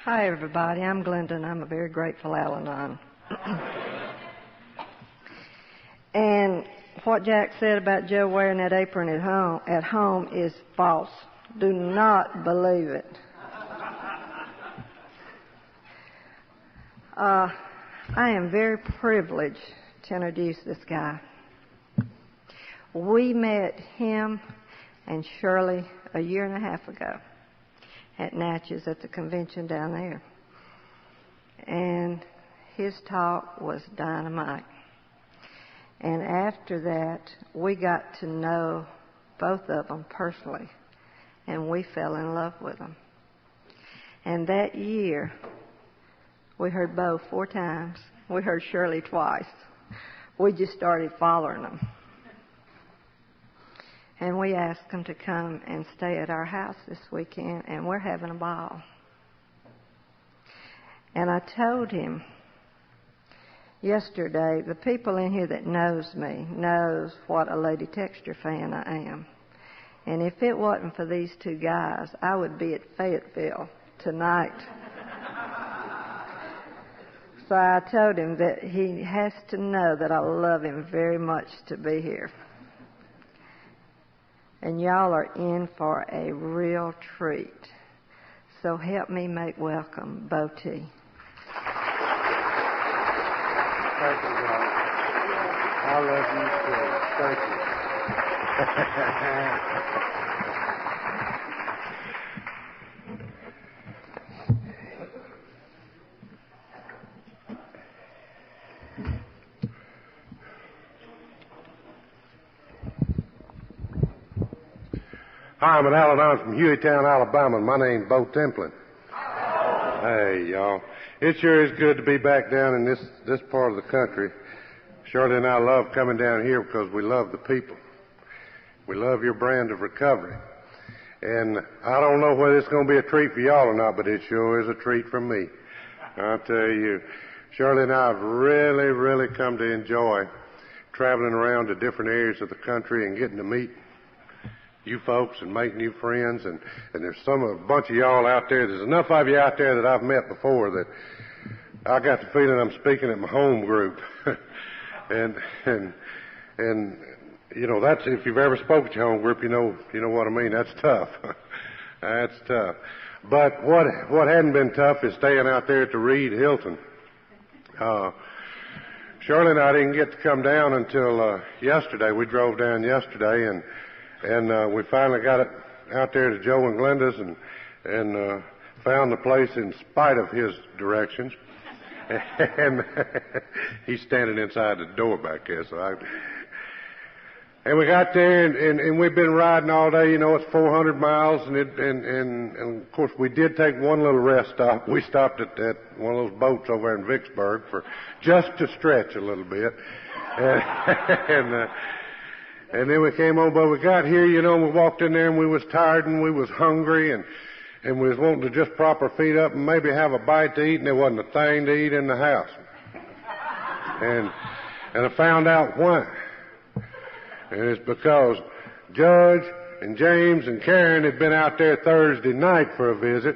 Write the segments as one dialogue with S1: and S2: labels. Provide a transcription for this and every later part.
S1: Hi, everybody. I'm Glenda, and I'm a very grateful Al-Anon. And what Jack said about Joe wearing that apron at home is false. Do not believe it. I am very privileged to introduce this guy. We met him and Shirley a year and a half ago at Natchez at the convention down there. And his talk was dynamite. And after that, we got to know both of them personally, and we fell in love with them. And that year, we heard Bo 4 times. We heard Shirley twice. We just started following them. And we asked them to come and stay at our house this weekend, and we're having a ball. And I told him yesterday, the people in here that knows me knows what a Lady Texture fan I am. And if it wasn't for these 2 guys, I would be at Fayetteville tonight. So I told him that he has to know that I love him very much to be here. And y'all are in for a real treat. So help me make welcome Bo T.
S2: Thank you, God. I love you too. Thank you. Hi, I'm an Al-Anon from Hueytown, Alabama, and my name's Bo Templin. Hey, y'all. It sure is good to be back down in this part of the country. Shirley and I love coming down here because we love the people. We love your brand of recovery. And I don't know whether it's going to be a treat for y'all or not, but it sure is a treat for me. I'll tell you, Shirley and I have really, really come to enjoy traveling around to different areas of the country and getting to meet you folks and make new friends, and there's a bunch of y'all out there. There's enough of you out there that I've met before that I got the feeling I'm speaking at my home group. and you know, that's, if you've ever spoken at your home group, you know what I mean. That's tough. That's tough. But what hadn't been tough is staying out there at the Reed Hilton. Shirley and I didn't get to come down until yesterday. We drove down yesterday, and we finally got it out there to Joe and Glenda's and found the place in spite of his directions. And he's standing inside the door back there. And we got there, and we've been riding all day. You know, it's 400 miles, and of course we did take one little rest stop. We stopped at one of those boats over in Vicksburg just to stretch a little bit. And then we came on, but we got here, you know, and we walked in there, and we was tired, and we was hungry, and we was wanting to just prop our feet up and maybe have a bite to eat, and there wasn't a thing to eat in the house. And I found out why. And it's because Judge and James and Karen had been out there Thursday night for a visit,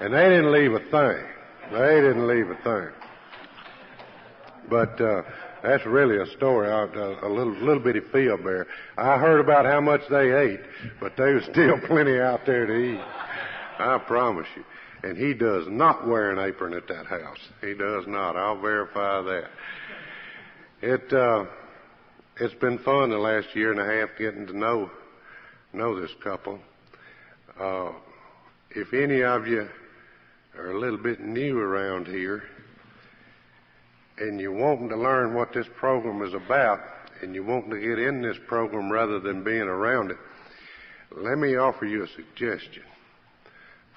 S2: and they didn't leave a thing. They didn't leave a thing. But that's really a story, a little bitty field there. I heard about how much they ate, but there was still plenty out there to eat. I promise you. And he does not wear an apron at that house. He does not. I'll verify that. It's been fun the last year and a half getting to know this couple. If any of you are a little bit new around here, and you're wanting to learn what this program is about, and you're wanting to get in this program rather than being around it, let me offer you a suggestion.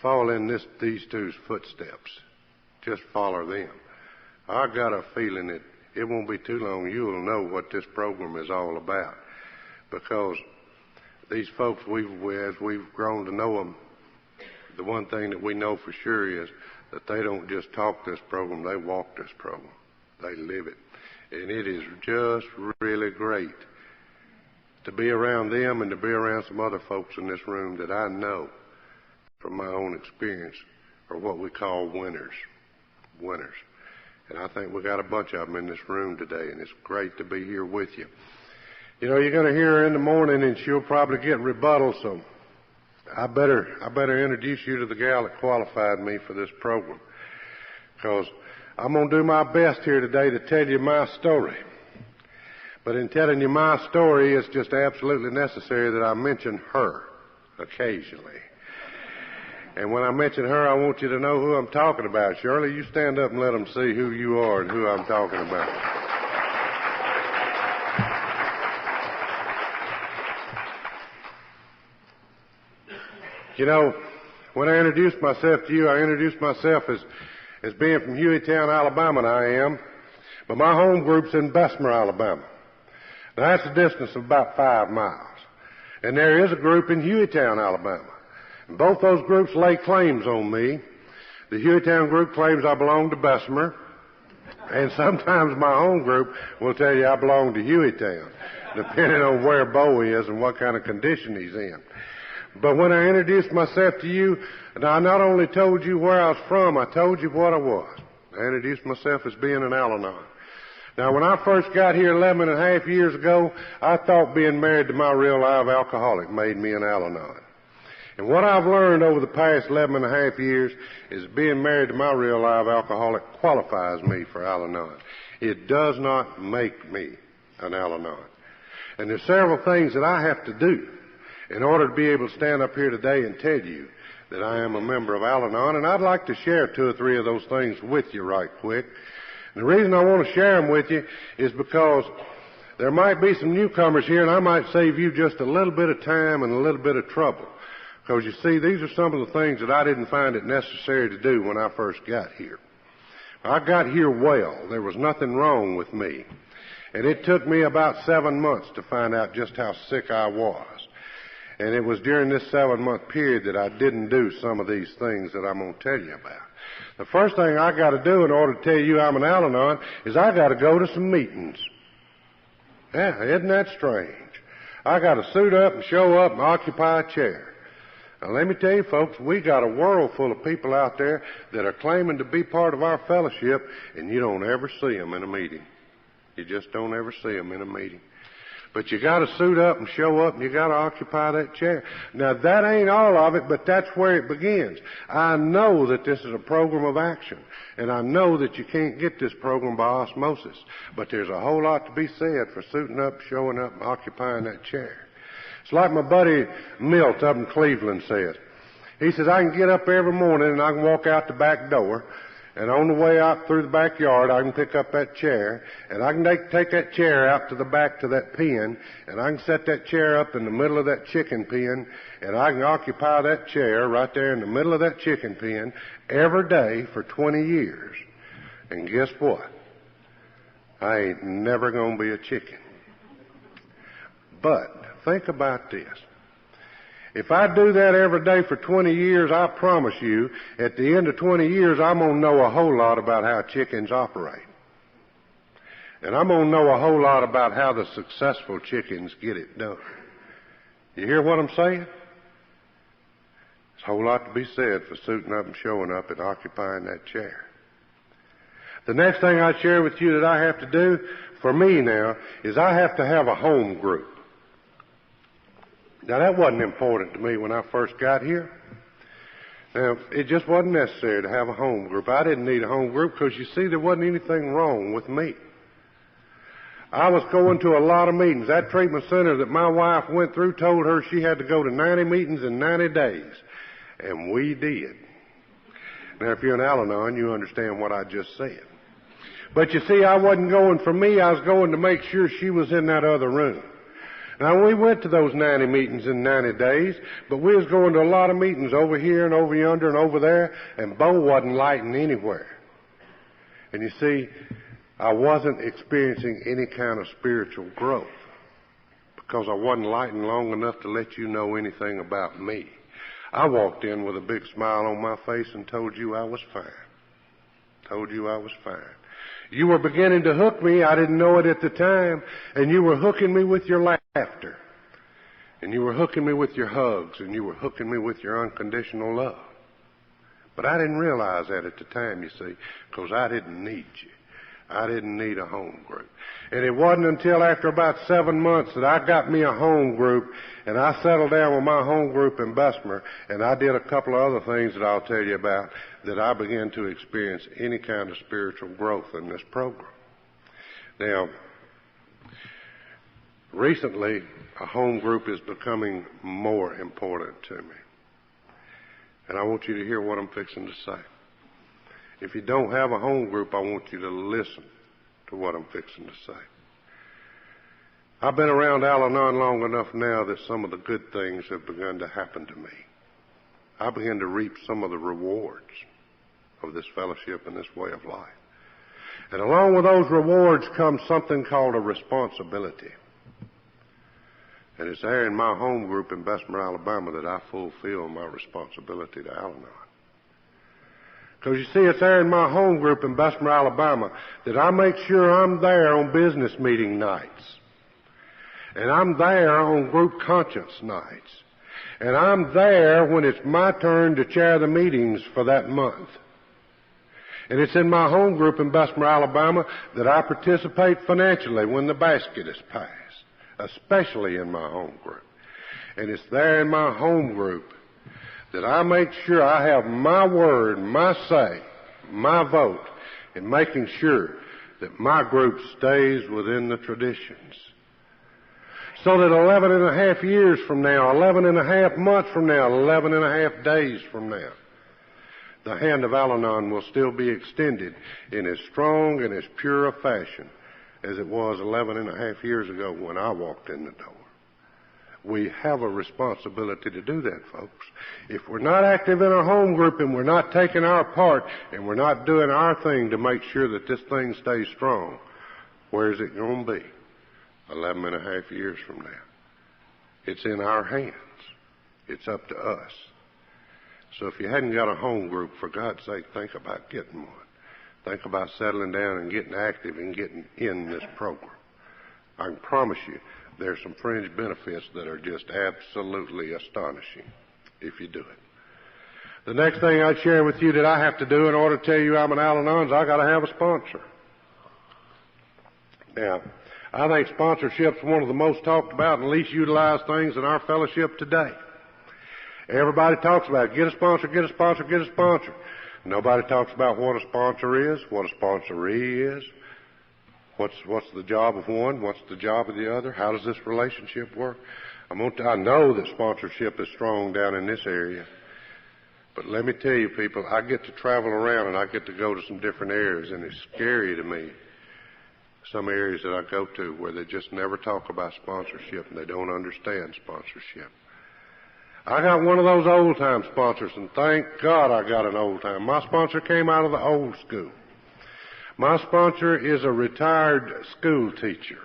S2: Follow in these 2's footsteps. Just follow them. I got a feeling that it won't be too long you'll know what this program is all about. Because these folks, as we've grown to know them, the one thing that we know for sure is that they don't just talk this program, they walk this program. They live it. And it is just really great to be around them and to be around some other folks in this room that I know from my own experience are what we call winners. Winners. And I think we got a bunch of them in this room today, and it's great to be here with you. You know, you're going to hear her in the morning, and she'll probably get rebuttal, so I better introduce you to the gal that qualified me for this program, because I'm going to do my best here today to tell you my story. But in telling you my story, it's just absolutely necessary that I mention her occasionally. And when I mention her, I want you to know who I'm talking about. Shirley, you stand up and let them see who you are and who I'm talking about. You know, when I introduced myself to you, I introduced myself as being from Hueytown, Alabama, and I am. But my home group's in Bessemer, Alabama. Now, that's a distance of about 5 miles. And there is a group in Hueytown, Alabama. And both those groups lay claims on me. The Hueytown group claims I belong to Bessemer, and sometimes my home group will tell you I belong to Hueytown, depending on where Bo is and what kind of condition he's in. But when I introduced myself to you, and I not only told you where I was from, I told you what I was. I introduced myself as being an Al-Anon. Now, when I first got here 11 and a half years ago, I thought being married to my real live alcoholic made me an Al-Anon. And what I've learned over the past 11 and a half years is being married to my real live alcoholic qualifies me for Al-Anon. It does not make me an Al-Anon. And there's several things that I have to do in order to be able to stand up here today and tell you that I am a member of Al-Anon. And I'd like to share 2 or 3 of those things with you right quick. And the reason I want to share them with you is because there might be some newcomers here, and I might save you just a little bit of time and a little bit of trouble. Because, you see, these are some of the things that I didn't find it necessary to do when I first got here. I got here well. There was nothing wrong with me. And it took me about 7 months to find out just how sick I was. And it was during this 7-month period that I didn't do some of these things that I'm going to tell you about. The first thing I got to do in order to tell you I'm an Al-Anon is I got to go to some meetings. Yeah, isn't that strange? I got to suit up and show up and occupy a chair. Now, let me tell you, folks, we got a world full of people out there that are claiming to be part of our fellowship, and you don't ever see them in a meeting. You just don't ever see them in a meeting. But you got to suit up and show up, and you got to occupy that chair. Now, that ain't all of it, but that's where it begins. I know that this is a program of action, and I know that you can't get this program by osmosis. But there's a whole lot to be said for suiting up, showing up, and occupying that chair. It's like my buddy Milt up in Cleveland says. He says, I can get up every morning and I can walk out the back door, and on the way out through the backyard, I can pick up that chair, and I can take that chair out to the back to that pen, and I can set that chair up in the middle of that chicken pen, and I can occupy that chair right there in the middle of that chicken pen every day for 20 years. And guess what? I ain't never going to be a chicken. But think about this. If I do that every day for 20 years, I promise you, at the end of 20 years, I'm going to know a whole lot about how chickens operate. And I'm going to know a whole lot about how the successful chickens get it done. You hear what I'm saying? There's a whole lot to be said for suiting up and showing up and occupying that chair. The next thing I share with you that I have to do for me now is I have to have a home group. Now, that wasn't important to me when I first got here. Now, it just wasn't necessary to have a home group. I didn't need a home group because, you see, there wasn't anything wrong with me. I was going to a lot of meetings. That treatment center that my wife went through told her she had to go to 90 meetings in 90 days. And we did. Now, if you're an Al-Anon, you understand what I just said. But, you see, I wasn't going for me. I was going to make sure she was in that other room. Now, we went to those 90 meetings in 90 days, but we was going to a lot of meetings over here and over yonder and over there, and Bo wasn't lighting anywhere. And you see, I wasn't experiencing any kind of spiritual growth because I wasn't lighting long enough to let you know anything about me. I walked in with a big smile on my face and told you I was fine. Told you I was fine. You were beginning to hook me. I didn't know it at the time. And you were hooking me with your laughter. And you were hooking me with your hugs. And you were hooking me with your unconditional love. But I didn't realize that at the time, you see, because I didn't need you. I didn't need a home group. And it wasn't until after about 7 months that I got me a home group, and I settled down with my home group in Bessemer, and I did a couple of other things that I'll tell you about, that I began to experience any kind of spiritual growth in this program. Now, recently, a home group is becoming more important to me. And I want you to hear what I'm fixing to say. If you don't have a home group, I want you to listen to what I'm fixing to say. I've been around Al-Anon long enough now that some of the good things have begun to happen to me. I begin to reap some of the rewards of this fellowship and this way of life. And along with those rewards comes something called a responsibility. And it's there in my home group in Bessemer, Alabama, that I fulfill my responsibility to Al-Anon. Because you see, it's there in my home group in Bessemer, Alabama, that I make sure I'm there on business meeting nights. And I'm there on group conscience nights. And I'm there when it's my turn to chair the meetings for that month. And it's in my home group in Bessemer, Alabama, that I participate financially when the basket is passed, especially in my home group. And it's there in my home group that I make sure I have my word, my say, my vote in making sure that my group stays within the traditions. So that 11 and a half years from now, 11 and a half months from now, 11 and a half days from now, the hand of Al-Anon will still be extended in as strong and as pure a fashion as it was 11 and a half years ago when I walked in the door. We have a responsibility to do that, folks. If we're not active in our home group and we're not taking our part and we're not doing our thing to make sure that this thing stays strong, where is it going to be 11 and a half years from now? It's in our hands. It's up to us. So if you hadn't got a home group, for God's sake, think about getting one. Think about settling down and getting active and getting in this program. I can promise you there's some fringe benefits that are just absolutely astonishing if you do it. The next thing I'd share with you that I have to do in order to tell you I'm an Al-Anon is I got to have a sponsor. Now, I think sponsorship's one of the most talked about and least utilized things in our fellowship today. Everybody talks about get a sponsor, get a sponsor, get a sponsor. Nobody talks about what a sponsor is, what a sponsoree is, what's the job of one, what's the job of the other, how does this relationship work. I know that sponsorship is strong down in this area, but let me tell you, people, I get to travel around and I get to go to some different areas, and it's scary to me, some areas that I go to where they just never talk about sponsorship and they don't understand sponsorship. I got one of those old-time sponsors, and thank God I got an old-time. My sponsor came out of the old school. My sponsor is a retired school teacher.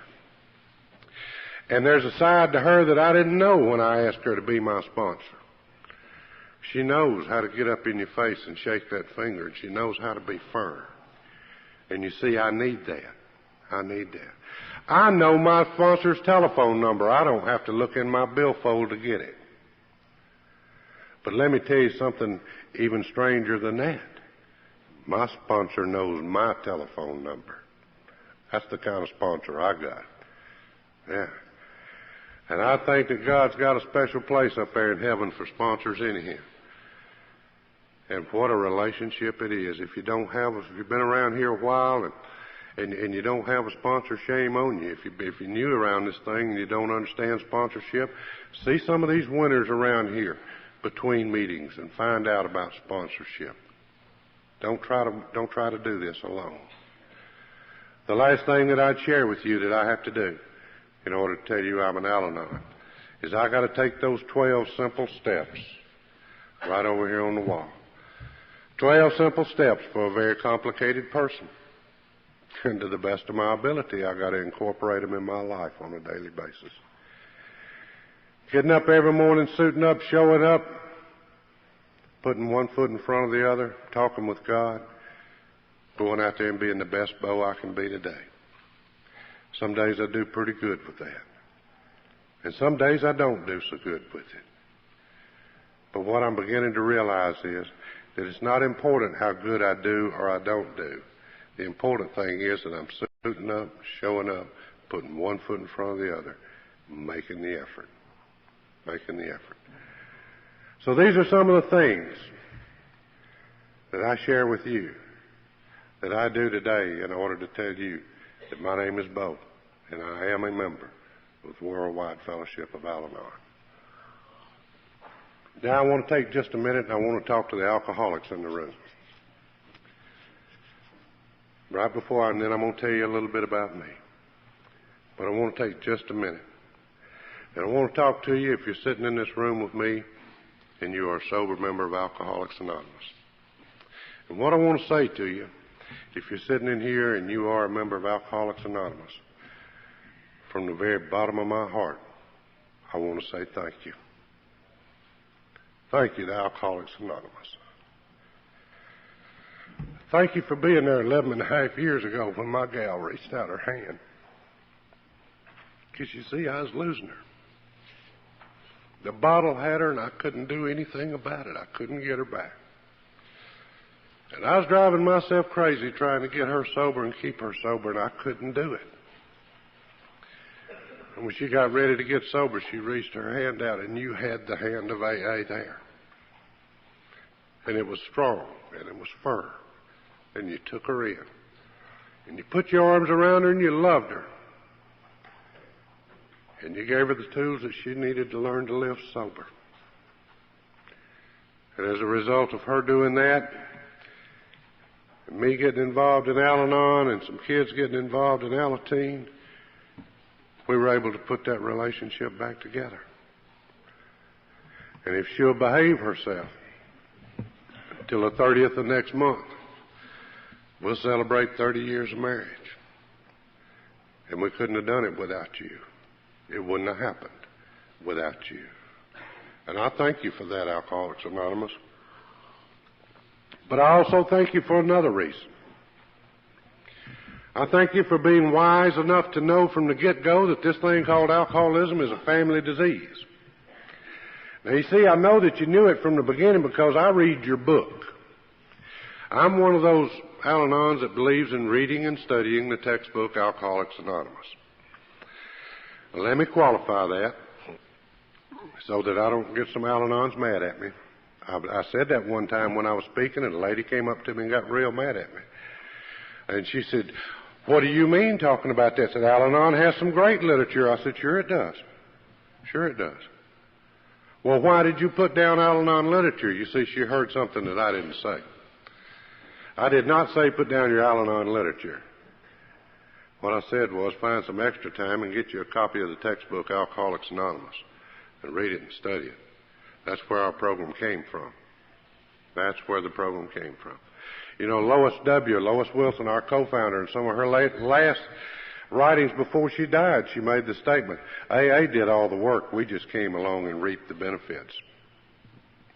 S2: And there's a side to her that I didn't know when I asked her to be my sponsor. She knows how to get up in your face and shake that finger, and she knows how to be firm. And you see, I need that. I need that. I know my sponsor's telephone number. I don't have to look in my billfold to get it. But let me tell you something even stranger than that. My sponsor knows my telephone number. That's the kind of sponsor I got. Yeah. And I think that God's got a special place up there in heaven for sponsors anyhow. And what a relationship it is. If you've been around here a while and you don't have a sponsor, shame on you. If you're new around this thing and you don't understand sponsorship, see some of these winners around here between meetings and find out about sponsorship. Don't try to do this alone. The last thing that I'd share with you that I have to do in order to tell you I'm an Al-Anon is I got to take those 12 simple steps right over here on the wall. 12 simple steps for a very complicated person. And to the best of my ability, I got to incorporate them in my life on a daily basis. Getting up every morning, suiting up, showing up, putting one foot in front of the other, talking with God, going out there and being the best beau I can be today. Some days I do pretty good with that. And some days I don't do so good with it. But what I'm beginning to realize is that it's not important how good I do or I don't do. The important thing is that I'm suiting up, showing up, putting one foot in front of the other, making the effort. Making the effort. So these are some of the things that I share with you that I do today in order to tell you that my name is Bo, and I am a member of the Worldwide Fellowship of Al-Anon. Now I want to take just a minute and I want to talk to the alcoholics in the room. Right before, and then I'm going to tell you a little bit about me. But I want to take just a minute. And I want to talk to you if you're sitting in this room with me and you are a sober member of Alcoholics Anonymous. And what I want to say to you, if you're sitting in here and you are a member of Alcoholics Anonymous, from the very bottom of my heart, I want to say thank you. Thank you to Alcoholics Anonymous. Thank you for being there 11 and a half years ago when my gal reached out her hand. Because you see, I was losing her. The bottle had her and I couldn't do anything about it. I couldn't get her back. And I was driving myself crazy trying to get her sober and keep her sober, and I couldn't do it. And when she got ready to get sober, she reached her hand out, and you had the hand of AA there. And it was strong, and it was firm. And you took her in. And you put your arms around her, and you loved her. And you gave her the tools that she needed to learn to live sober. And as a result of her doing that, and me getting involved in Al-Anon and some kids getting involved in Alateen, we were able to put that relationship back together. And if she'll behave herself until the 30th of next month, we'll celebrate 30 years of marriage. And we couldn't have done it without you. It wouldn't have happened without you. And I thank you for that, Alcoholics Anonymous. But I also thank you for another reason. I thank you for being wise enough to know from the get-go that this thing called alcoholism is a family disease. Now, you see, I know that you knew it from the beginning because I read your book. I'm one of those Al-Anons that believes in reading and studying the textbook Alcoholics Anonymous. Now, let me qualify that so that I don't get some Al-Anons mad at me. I said that one time when I was speaking, and a lady came up to me and got real mad at me. And she said, "What do you mean talking about that?" I said, "Al-Anon has some great literature." I said, "Sure it does. Sure it does." "Well, why did you put down Al-Anon literature?" You see, she heard something that I didn't say. I did not say put down your Al-Anon literature. What I said was find some extra time and get you a copy of the textbook Alcoholics Anonymous and read it and study it. That's where our program came from. That's where the program came from. You know, Lois Wilson, our co-founder, in some of her last writings before she died, she made the statement, AA did all the work, we just came along and reaped the benefits.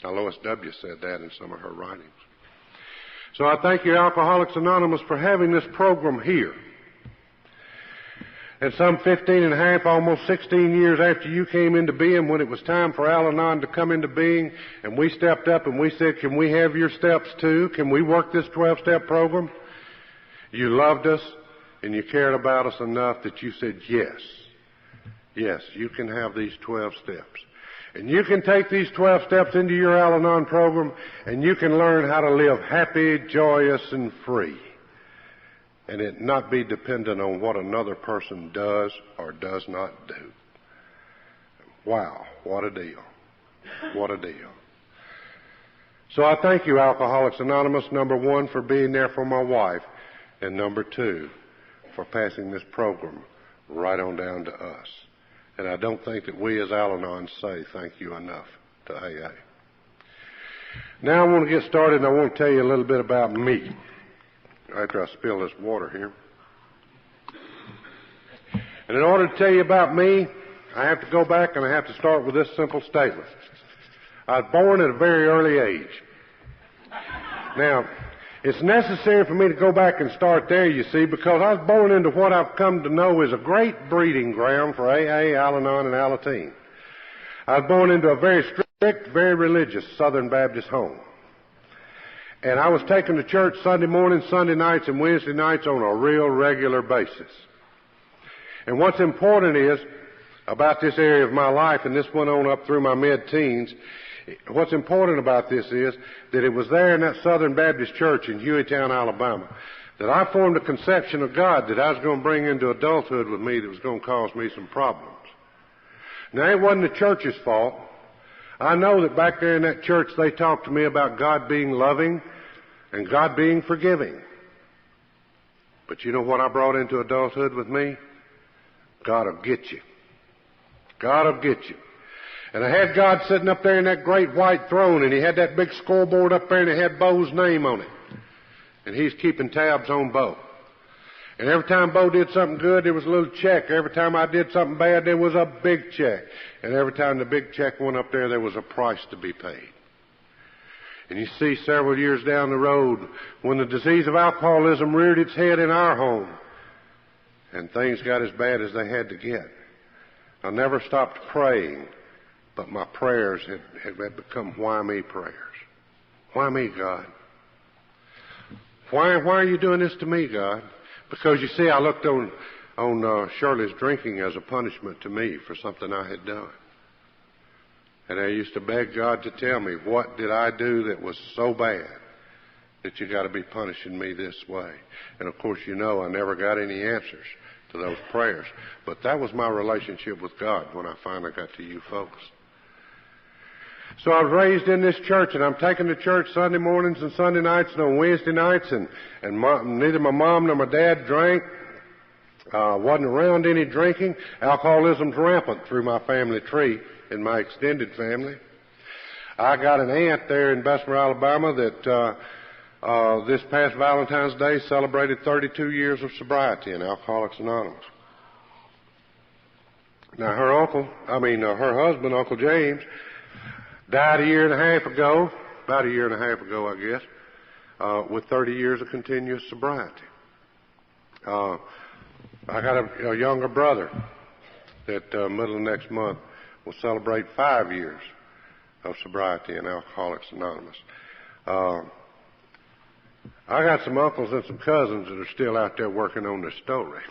S2: Now, Lois W. said that in some of her writings. So I thank you, Alcoholics Anonymous, for having this program here. And some 15 and a half, almost 16 years after you came into being, when it was time for Al-Anon to come into being, and we stepped up and we said, "Can we have your steps too? Can we work this 12-step program?" You loved us and you cared about us enough that you said, yes, you can have these 12 steps. And you can take these 12 steps into your Al-Anon program and you can learn how to live happy, joyous, and free. And it not be dependent on what another person does or does not do. Wow, what a deal. What a deal. So I thank you, Alcoholics Anonymous, number one, for being there for my wife, and number two, for passing this program right on down to us. And I don't think that we as Al-Anon say thank you enough to AA. Now I want to get started, and I want to tell you a little bit about me. After I spill this water here. And in order to tell you about me, I have to go back and I have to start with this simple statement. I was born at a very early age. Now, it's necessary for me to go back and start there, you see, because I was born into what I've come to know is a great breeding ground for AA, Al-Anon, and Alateen. I was born into a very strict, very religious Southern Baptist home. And I was taken to church Sunday mornings, Sunday nights, and Wednesday nights on a real regular basis. And what's important is, about this area of my life, and this went on up through my mid-teens, what's important about this is that it was there in that Southern Baptist Church in Hueytown, Alabama, that I formed a conception of God that I was going to bring into adulthood with me that was going to cause me some problems. Now, it wasn't the church's fault. I know that back there in that church they talked to me about God being loving and God being forgiving. But you know what I brought into adulthood with me? God will get you. God will get you. And I had God sitting up there in that great white throne, and he had that big scoreboard up there, and it had Bo's name on it. And he's keeping tabs on Bo. And every time Bo did something good, there was a little check. Every time I did something bad, there was a big check. And every time the big check went up there was a price to be paid. And you see, several years down the road, when the disease of alcoholism reared its head in our home, and things got as bad as they had to get, I never stopped praying, but my prayers had become why me prayers. Why me, God? Why are you doing this to me, God? Because you see, I looked on Shirley's drinking as a punishment to me for something I had done. And I used to beg God to tell me, what did I do that was so bad that you got to be punishing me this way? And of course, you know, I never got any answers to those prayers. But that was my relationship with God when I finally got to you folks. So I was raised in this church, and I'm taken to church Sunday mornings and Sunday nights and on Wednesday nights, and neither my mom nor my dad drank. Wasn't around any drinking. Alcoholism's rampant through my family tree in my extended family. I got an aunt there in Bessemer, Alabama that this past Valentine's Day celebrated 32 years of sobriety in Alcoholics Anonymous. Now her husband, Uncle James, died about a year and a half ago, I guess, with 30 years of continuous sobriety. I got a younger brother that middle of next month will celebrate 5 years of sobriety in Alcoholics Anonymous. I got some uncles and some cousins that are still out there working on their story.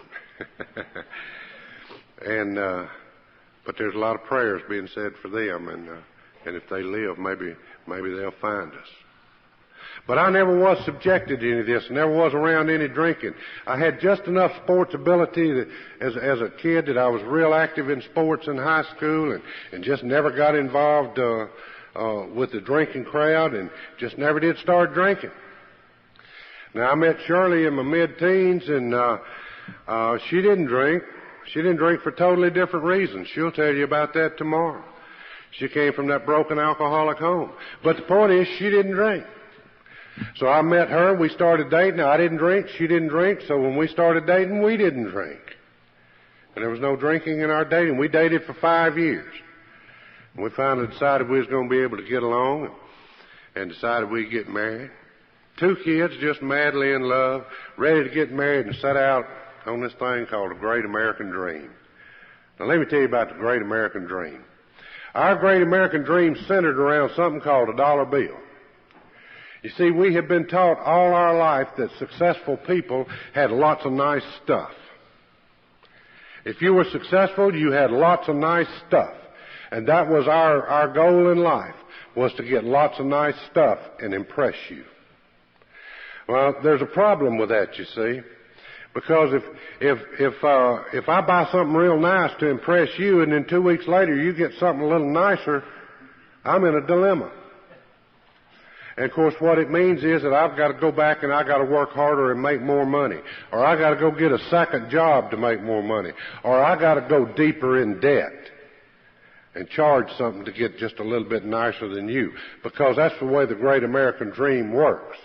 S2: But there's a lot of prayers being said for them, and if they live, maybe they'll find us. But I never was subjected to any of this. I never was around any drinking. I had just enough sports ability that, as a kid, that I was real active in sports in high school, and just never got involved with the drinking crowd, and just never did start drinking. Now, I met Shirley in my mid-teens, and she didn't drink. She didn't drink for totally different reasons. She'll tell you about that tomorrow. She came from that broken alcoholic home. But the point is, she didn't drink. So I met her, we started dating. Now, I didn't drink, she didn't drink, so when we started dating, we didn't drink. And there was no drinking in our dating. We dated for 5 years. And we finally decided we was going to be able to get along, and decided we'd get married. 2 kids, just madly in love, ready to get married and set out on this thing called the Great American Dream. Now, let me tell you about the Great American Dream. Our Great American Dream centered around something called a dollar bill. You see, we have been taught all our life that successful people had lots of nice stuff. If you were successful, you had lots of nice stuff. And that was our goal in life, was to get lots of nice stuff and impress you. Well, there's a problem with that, you see. Because if I buy something real nice to impress you, and then 2 weeks later you get something a little nicer, I'm in a dilemma. And of course, what it means is that I've got to go back and I've got to work harder and make more money. Or I've got to go get a second job to make more money. Or I've got to go deeper in debt and charge something to get just a little bit nicer than you. Because that's the way the Great American Dream works.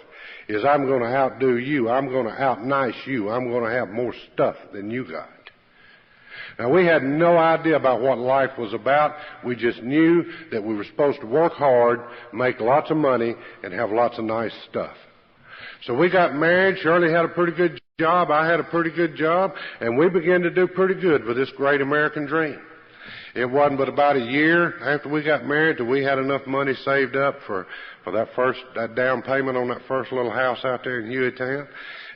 S2: Is I'm going to outdo you. I'm going to out-nice you. I'm going to have more stuff than you got. Now, we had no idea about what life was about. We just knew that we were supposed to work hard, make lots of money, and have lots of nice stuff. So we got married. Shirley had a pretty good job. I had a pretty good job. And we began to do pretty good with this Great American Dream. It wasn't but about a year after we got married till we had enough money saved up for that down payment on that first little house out there in Hueytown.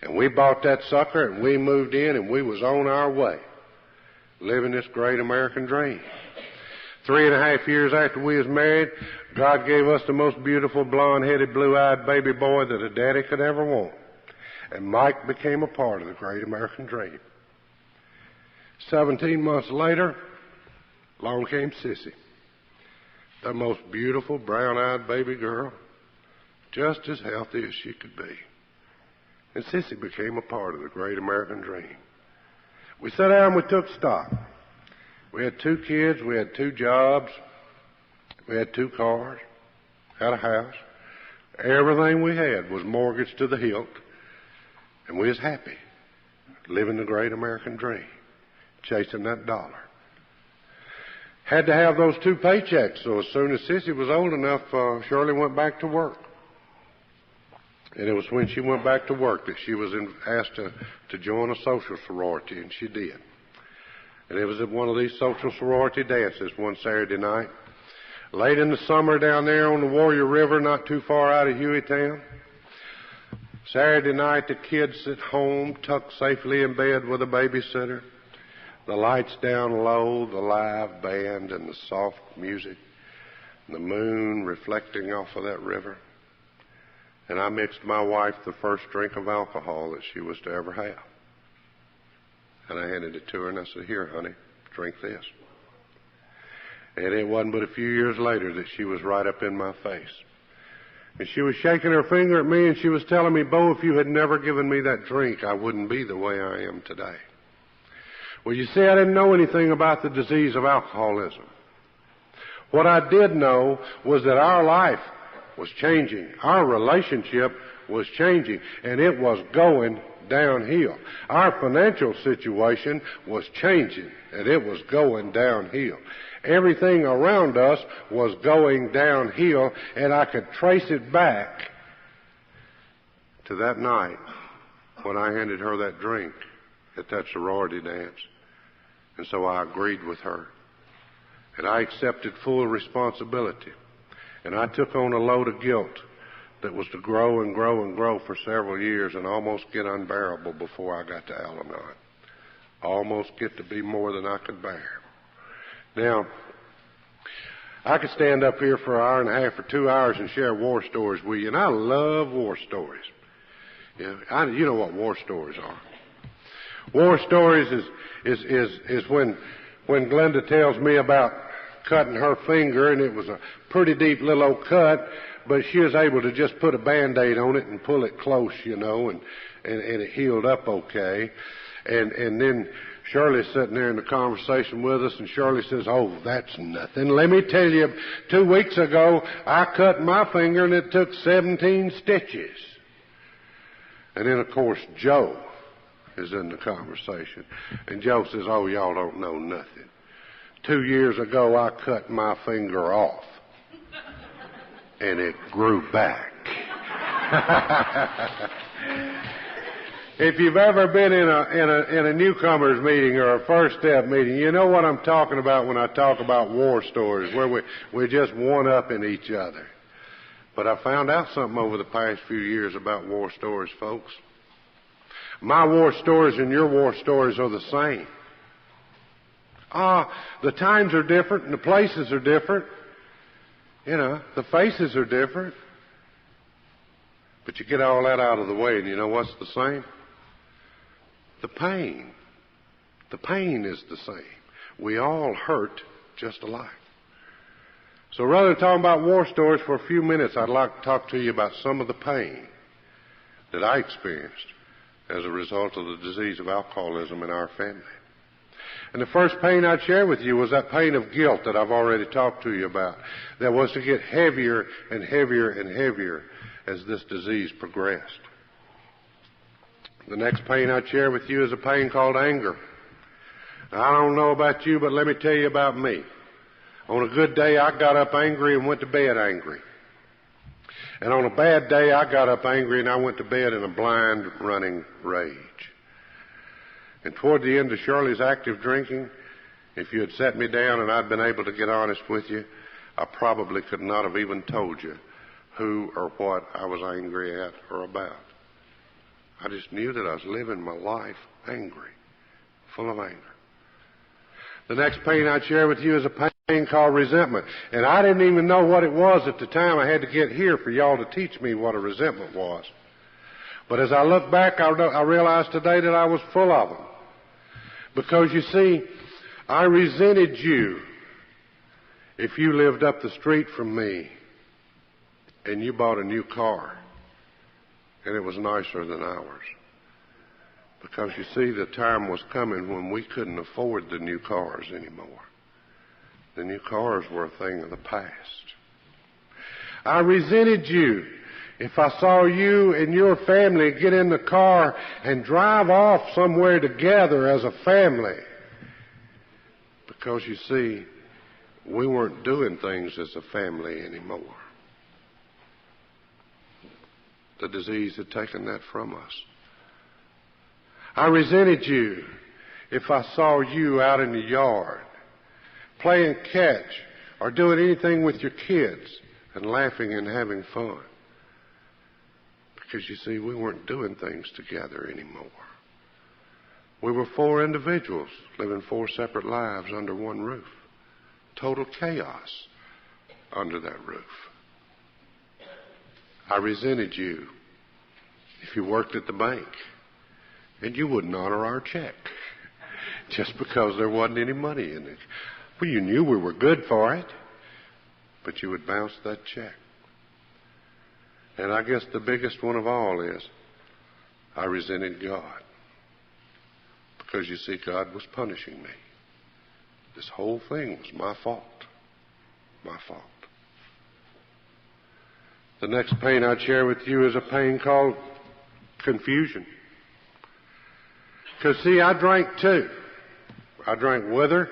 S2: And we bought that sucker and we moved in and we was on our way, living this great American dream. 3.5 years after we was married, God gave us the most beautiful blonde-headed, blue-eyed baby boy that a daddy could ever want. And Mike became a part of the great American dream. 17 months later, along came Sissy, the most beautiful brown-eyed baby girl, just as healthy as she could be. And Sissy became a part of the great American dream. We sat down and we took stock. We had 2 kids, we had 2 jobs, we had 2 cars, had a house. Everything we had was mortgaged to the hilt, and we was happy, living the great American dream, chasing that dollar. Had to have those 2 paychecks, so as soon as Sissy was old enough, Shirley went back to work. And it was when she went back to work that she was asked to join a social sorority, and she did. And it was at one of these social sorority dances one Saturday night, late in the summer down there on the Warrior River, not too far out of Hueytown. Saturday night, the kids at home, tucked safely in bed with a babysitter. The lights down low, the live band and the soft music, and the moon reflecting off of that river. And I mixed my wife the first drink of alcohol that she was to ever have. And I handed it to her and I said, "Here, honey, drink this." And it wasn't but a few years later that she was right up in my face. And she was shaking her finger at me and she was telling me, "Bo, if you had never given me that drink, I wouldn't be the way I am today." Well, you see, I didn't know anything about the disease of alcoholism. What I did know was that our life was changing. Our relationship was changing, and it was going downhill. Our financial situation was changing, and it was going downhill. Everything around us was going downhill, and I could trace it back to that night when I handed her that drink at that sorority dance. And so I agreed with her, and I accepted full responsibility. And I took on a load of guilt that was to grow and grow and grow for several years and almost get unbearable before I got to Al-Anon. Almost get to be more than I could bear. Now, I could stand up here for an hour and a half or 2 hours and share war stories with you, and I love war stories. You know what war stories are. War stories is when Glenda tells me about cutting her finger, and it was a pretty deep little old cut, but she was able to just put a Band-Aid on it and pull it close, and it healed up okay. And then Shirley's sitting there in the conversation with us, and Shirley says, "Oh, that's nothing. Let me tell you, 2 weeks ago, I cut my finger and it took 17 stitches. And then, of course, Joe is in the conversation. And Joe says, "Oh, y'all don't know nothing. 2 years ago, I cut my finger off, and it grew back." If you've ever been in a newcomers meeting or a first step meeting, you know what I'm talking about when I talk about war stories, where we're just one-upping each other. But I found out something over the past few years about war stories, folks. My war stories and your war stories are the same. The times are different and the places are different. The faces are different. But you get all that out of the way, and you know what's the same? The pain. The pain is the same. We all hurt just alike. So rather than talking about war stories for a few minutes, I'd like to talk to you about some of the pain that I experienced as a result of the disease of alcoholism in our family. And the first pain I'd share with you was that pain of guilt that I've already talked to you about, that was to get heavier and heavier and heavier as this disease progressed. The next pain I'd share with you is a pain called anger. Now, I don't know about you, but let me tell you about me. On a good day, I got up angry and went to bed angry. And on a bad day, I got up angry and I went to bed in a blind, running rage. And toward the end of Shirley's active drinking, If you had set me down and I'd been able to get honest with you, I probably could not have even told you who or what I was angry at or about. I just knew that I was living my life angry, full of anger. The next pain I'd share with you is a pain called resentment. And I didn't even know what it was at the time. I had to get here for y'all to teach me what a resentment was. But as I look back, I realized today that I was full of them. Because you see, I resented you if you lived up the street from me and you bought a new car and it was nicer than ours. Because you see, the time was coming when we couldn't afford the new cars anymore. The new cars were a thing of the past. I resented you if I saw you and your family get in the car and drive off somewhere together as a family. Because you see, we weren't doing things as a family anymore. The disease had taken that from us. I resented you if I saw you out in the yard playing catch or doing anything with your kids and laughing and having fun. Because you see, we weren't doing things together anymore. We were 4 individuals living 4 separate lives under one roof. Total chaos under that roof. I resented you if you worked at the bank and you wouldn't honor our check just because there wasn't any money in it. Well, you knew we were good for it, but you would bounce that check. And I guess the biggest one of all is I resented God. Because you see, God was punishing me. This whole thing was my fault. My fault. The next pain I'd share with you is a pain called confusion. Because see, I drank too. I drank with her.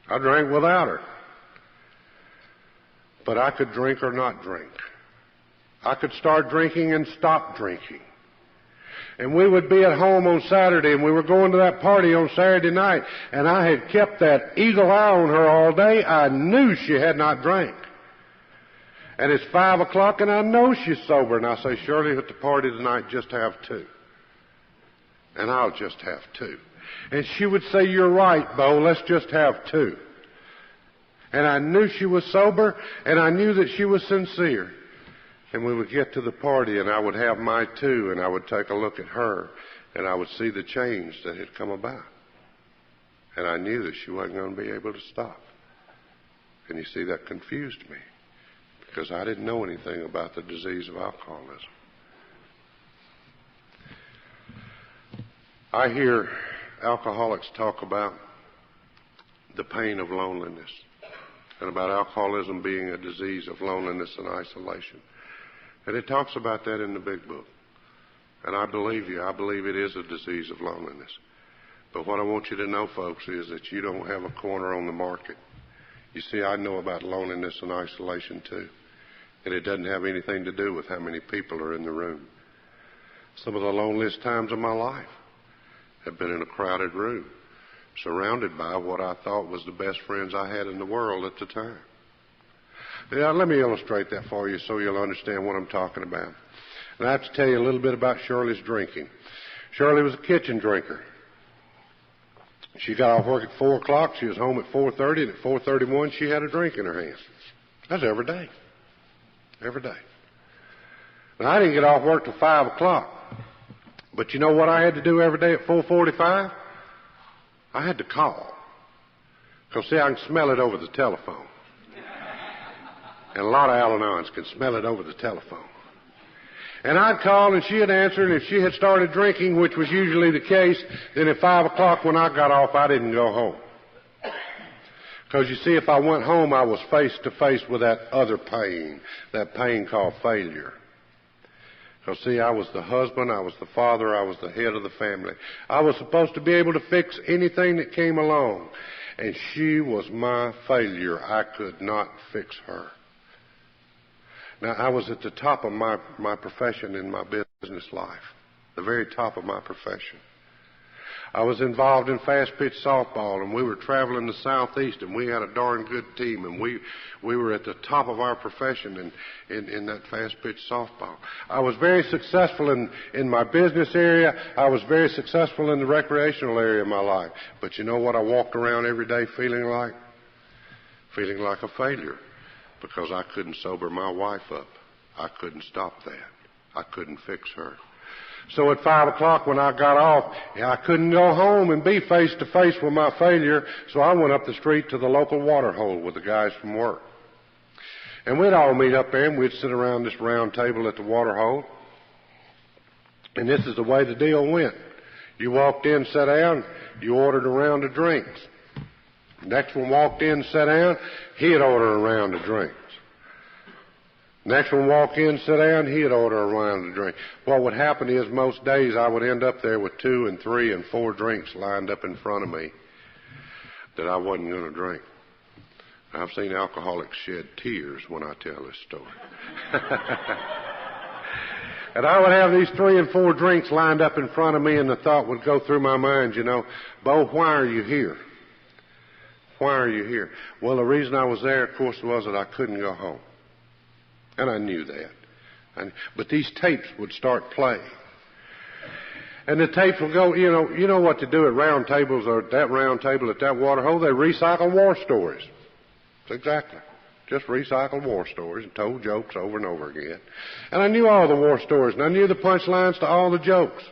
S2: I drank without her. But I could drink or not drink. I could start drinking and stop drinking. And we would be at home on Saturday, and we were going to that party on Saturday night, and I had kept that eagle eye on her all day. I knew she had not drank. And it's 5 o'clock, and I know she's sober. And I say, Shirley, at the party tonight, just have 2. And I'll just have 2. And she would say, you're right, Bo, let's just have 2. And I knew she was sober, and I knew that she was sincere. And we would get to the party, and I would have my 2, and I would take a look at her, and I would see the change that had come about. And I knew that she wasn't going to be able to stop. And you see, that confused me, because I didn't know anything about the disease of alcoholism. I hear alcoholics talk about the pain of loneliness and about alcoholism being a disease of loneliness and isolation. And it talks about that in the big book. And I believe you. I believe it is a disease of loneliness. But what I want you to know, folks, is that you don't have a corner on the market. You see, I know about loneliness and isolation too. And it doesn't have anything to do with how many people are in the room. Some of the loneliest times of my life have been in a crowded room, surrounded by what I thought was the best friends I had in the world at the time. Now, let me illustrate that for you so you'll understand what I'm talking about. And I have to tell you a little bit about Shirley's drinking. Shirley was a kitchen drinker. She got off work at 4 o'clock. She was home at 4:30, and at 4:31 she had a drink in her hand. That's every day. Every day. Now, I didn't get off work till 5 o'clock. But you know what I had to do every day at 4:45? I had to call. Because, see, I can smell it over the telephone. And a lot of Al-Anons can smell it over the telephone. And I'd call, and she'd answer, and if she had started drinking, which was usually the case, then at 5 o'clock when I got off, I didn't go home. Because, you see, if I went home, I was face to face with that other pain, that pain called failure. Because, see, I was the husband, I was the father, I was the head of the family. I was supposed to be able to fix anything that came along. And she was my failure. I could not fix her. Now, I was at the top of my profession in my business life, the very top of my profession. I was involved in fast-pitch softball, and we were traveling the Southeast, and we had a darn good team, and we were at the top of our profession in that fast-pitch softball. I was very successful in my business area. I was very successful in the recreational area of my life. But you know what I walked around every day feeling like? Feeling like a failure, because I couldn't sober my wife up. I couldn't stop that. I couldn't fix her. So at 5 o'clock when I got off, I couldn't go home and be face to face with my failure, so I went up the street to the local water hole with the guys from work. And we'd all meet up there, and we'd sit around this round table at the water hole. And this is the way the deal went. You walked in, sat down, you ordered a round of drinks. Next one walked in, sat down, he'd order a round of drinks. Next one walk in, sit down, he'd order a round of drink. What would happen is most days I would end up there with 2 and 3 and 4 drinks lined up in front of me that I wasn't going to drink. I've seen alcoholics shed tears when I tell this story. And I would have these 3 and 4 drinks lined up in front of me, and the thought would go through my mind, Bo, why are you here? Why are you here? Well, the reason I was there, of course, was that I couldn't go home. And I knew that. But these tapes would start playing. And the tapes would go, you know what to do at round tables or at that round table at that water hole? They recycle war stories. Exactly. Just recycled war stories and told jokes over and over again. And I knew all the war stories, and I knew the punchlines to all the jokes.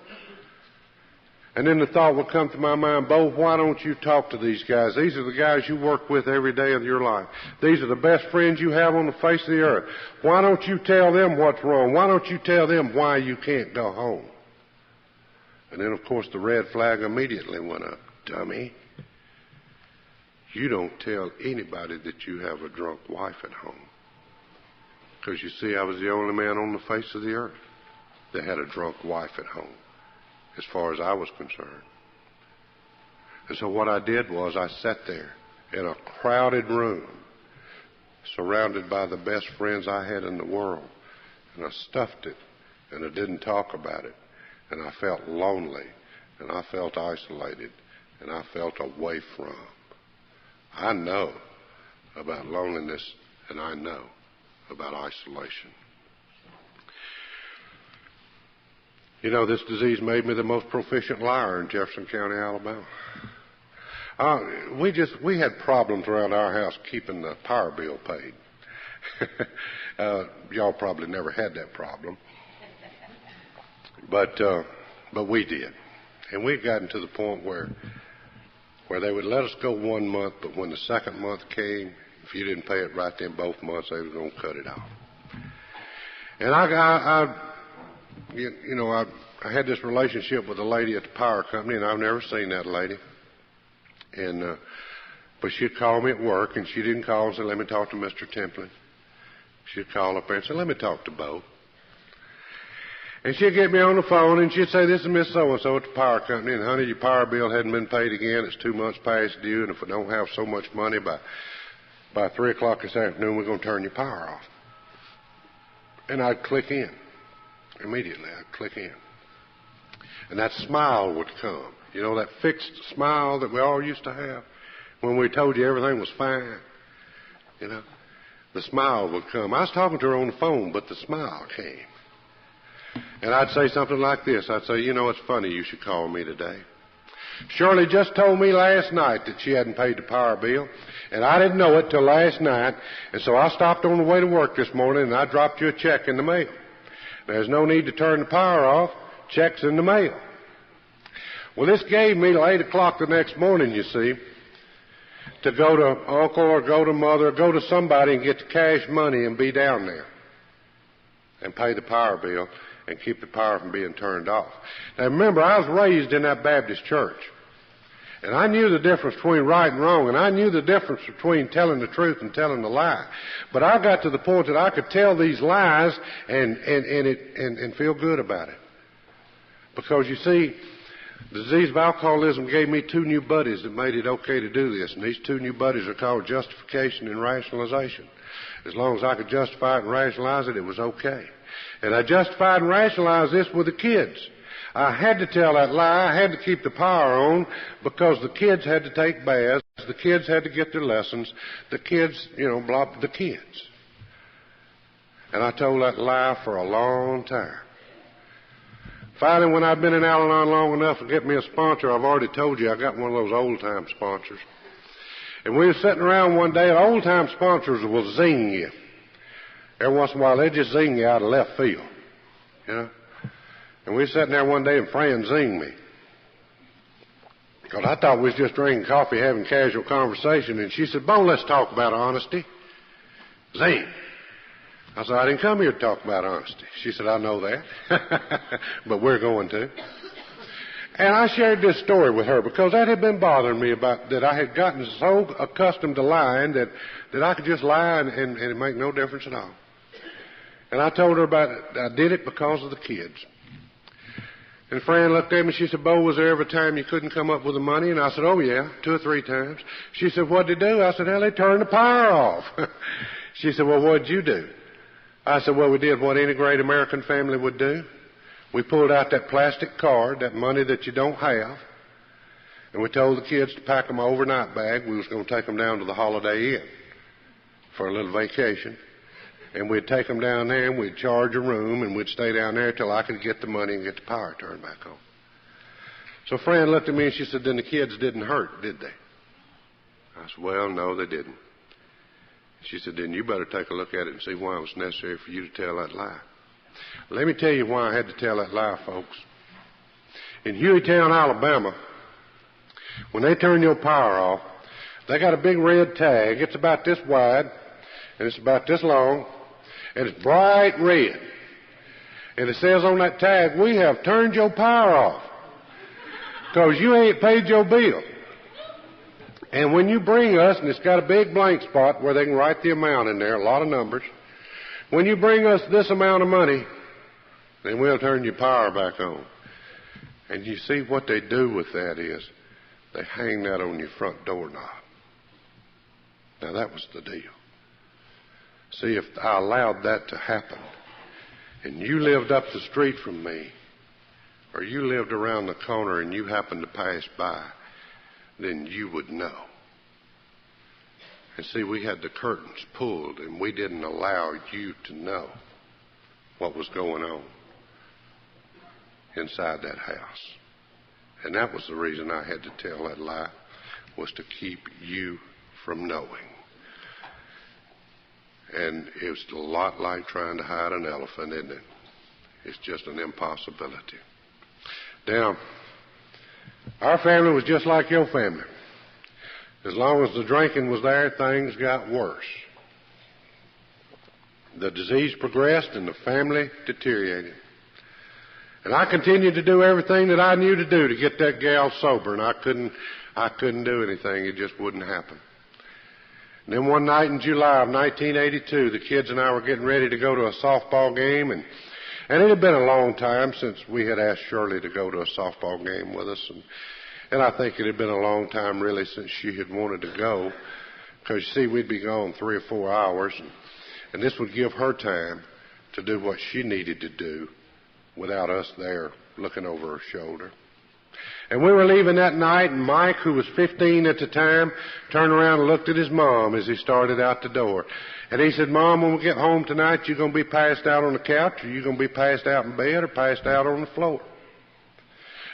S2: And then the thought would come to my mind, Bo, why don't you talk to these guys? These are the guys you work with every day of your life. These are the best friends you have on the face of the earth. Why don't you tell them what's wrong? Why don't you tell them why you can't go home? And then, of course, the red flag immediately went up. Dummy, you don't tell anybody that you have a drunk wife at home. Because, you see, I was the only man on the face of the earth that had a drunk wife at home, as far as I was concerned. And so what I did was I sat there in a crowded room, surrounded by the best friends I had in the world, and I stuffed it, and I didn't talk about it, and I felt lonely, and I felt isolated, and I felt away from. I know about loneliness, and I know about isolation. This disease made me the most proficient liar in Jefferson County, Alabama. We had problems around our house keeping the power bill paid. Y'all probably never had that problem. But we did. And we'd gotten to the point where they would let us go 1 month, but when the second month came, if you didn't pay it right then both months, they were going to cut it off. And I had this relationship with a lady at the power company, and I've never seen that lady. And but she'd call me at work, and she didn't call and say, let me talk to Mr. Templin. She'd call up there and say, let me talk to Bo. And she'd get me on the phone, and she'd say, this is Miss So-and-so at the power company, and honey, your power bill hadn't been paid again. It's 2 months past due, and if we don't have so much money by 3 o'clock this afternoon, we're going to turn your power off. And I'd click in. Immediately, I'd click in. And that smile would come. That fixed smile that we all used to have when we told you everything was fine. The smile would come. I was talking to her on the phone, but the smile came. And I'd say something like this. I'd say, it's funny you should call me today. Shirley just told me last night that she hadn't paid the power bill, and I didn't know it till last night, and so I stopped on the way to work this morning, and I dropped you a check in the mail. There's no need to turn the power off. Check's in the mail. Well, this gave me till 8 o'clock the next morning, you see, to go to uncle or go to mother or go to somebody and get the cash money and be down there and pay the power bill and keep the power from being turned off. Now, remember, I was raised in that Baptist church, and I knew the difference between right and wrong, and I knew the difference between telling the truth and telling the lie. But I got to the point that I could tell these lies and feel good about it. Because, you see, the disease of alcoholism gave me 2 new buddies that made it okay to do this, and these 2 new buddies are called justification and rationalization. As long as I could justify it and rationalize it, it was okay. And I justified and rationalized this with the kids. I had to tell that lie. I had to keep the power on because the kids had to take baths. The kids had to get their lessons. The kids, the kids. And I told that lie for a long time. Finally, when I'd been in Al-Anon long enough to get me a sponsor, I've already told you I got one of those old-time sponsors. And we were sitting around one day, and old-time sponsors will zing you. Every once in a while, they just zing you out of left field, And we were sitting there one day, and Fran zinged me. Because I thought we was just drinking coffee, having casual conversation. And she said, "Bo, let's talk about honesty." Zing. I said, "I didn't come here to talk about honesty." She said, "I know that, but we're going to." And I shared this story with her because that had been bothering me about that I had gotten so accustomed to lying that I could just lie and it make no difference at all. And I told her about it. I did it because of the kids. And Fran looked at me. She said, "Bo, was there ever a time you couldn't come up with the money?" And I said, "Oh, yeah, 2 or 3 times." She said, "What'd they do?" I said, "Hell, they turned the power off." She said, "Well, what'd you do?" I said, "Well, we did what any great American family would do. We pulled out that plastic card, that money that you don't have, and we told the kids to pack them an overnight bag. We was going to take them down to the Holiday Inn for a little vacation. And we'd take them down there, and we'd charge a room, and we'd stay down there till I could get the money and get the power turned back on." So Fran looked at me, and she said, "Then the kids didn't hurt, did they?" I said, "Well, no, they didn't." She said, "Then you better take a look at it and see why it was necessary for you to tell that lie." Let me tell you why I had to tell that lie, folks. In Hueytown, Alabama, when they turn your power off, they got a big red tag. It's about this wide, and it's about this long, and it's bright red. And it says on that tag, "We have turned your power off because you ain't paid your bill. And when you bring us," and it's got a big blank spot where they can write the amount in there, a lot of numbers, "when you bring us this amount of money, then we'll turn your power back on." And you see what they do with that is they hang that on your front doorknob. Now that was the deal. See, if I allowed that to happen, and you lived up the street from me, or you lived around the corner and you happened to pass by, then you would know. And see, we had the curtains pulled, and we didn't allow you to know what was going on inside that house. And that was the reason I had to tell that lie, was to keep you from knowing. And it was a lot like trying to hide an elephant, isn't it? It's just an impossibility. Now, our family was just like your family. As long as the drinking was there, things got worse. The disease progressed and the family deteriorated. And I continued to do everything that I knew to do to get that gal sober, and I couldn't do anything. It just wouldn't happen. And then one night in July of 1982, the kids and I were getting ready to go to a softball game, and it had been a long time since we had asked Shirley to go to a softball game with us, and I think it had been a long time really since she had wanted to go, because you see, we'd be gone 3 or 4 hours, and this would give her time to do what she needed to do without us there looking over her shoulder. And we were leaving that night, and Mike, who was 15 at the time, turned around and looked at his mom as he started out the door. And he said, "Mom, when we get home tonight, you going to be passed out on the couch, or you going to be passed out in bed, or passed out on the floor?"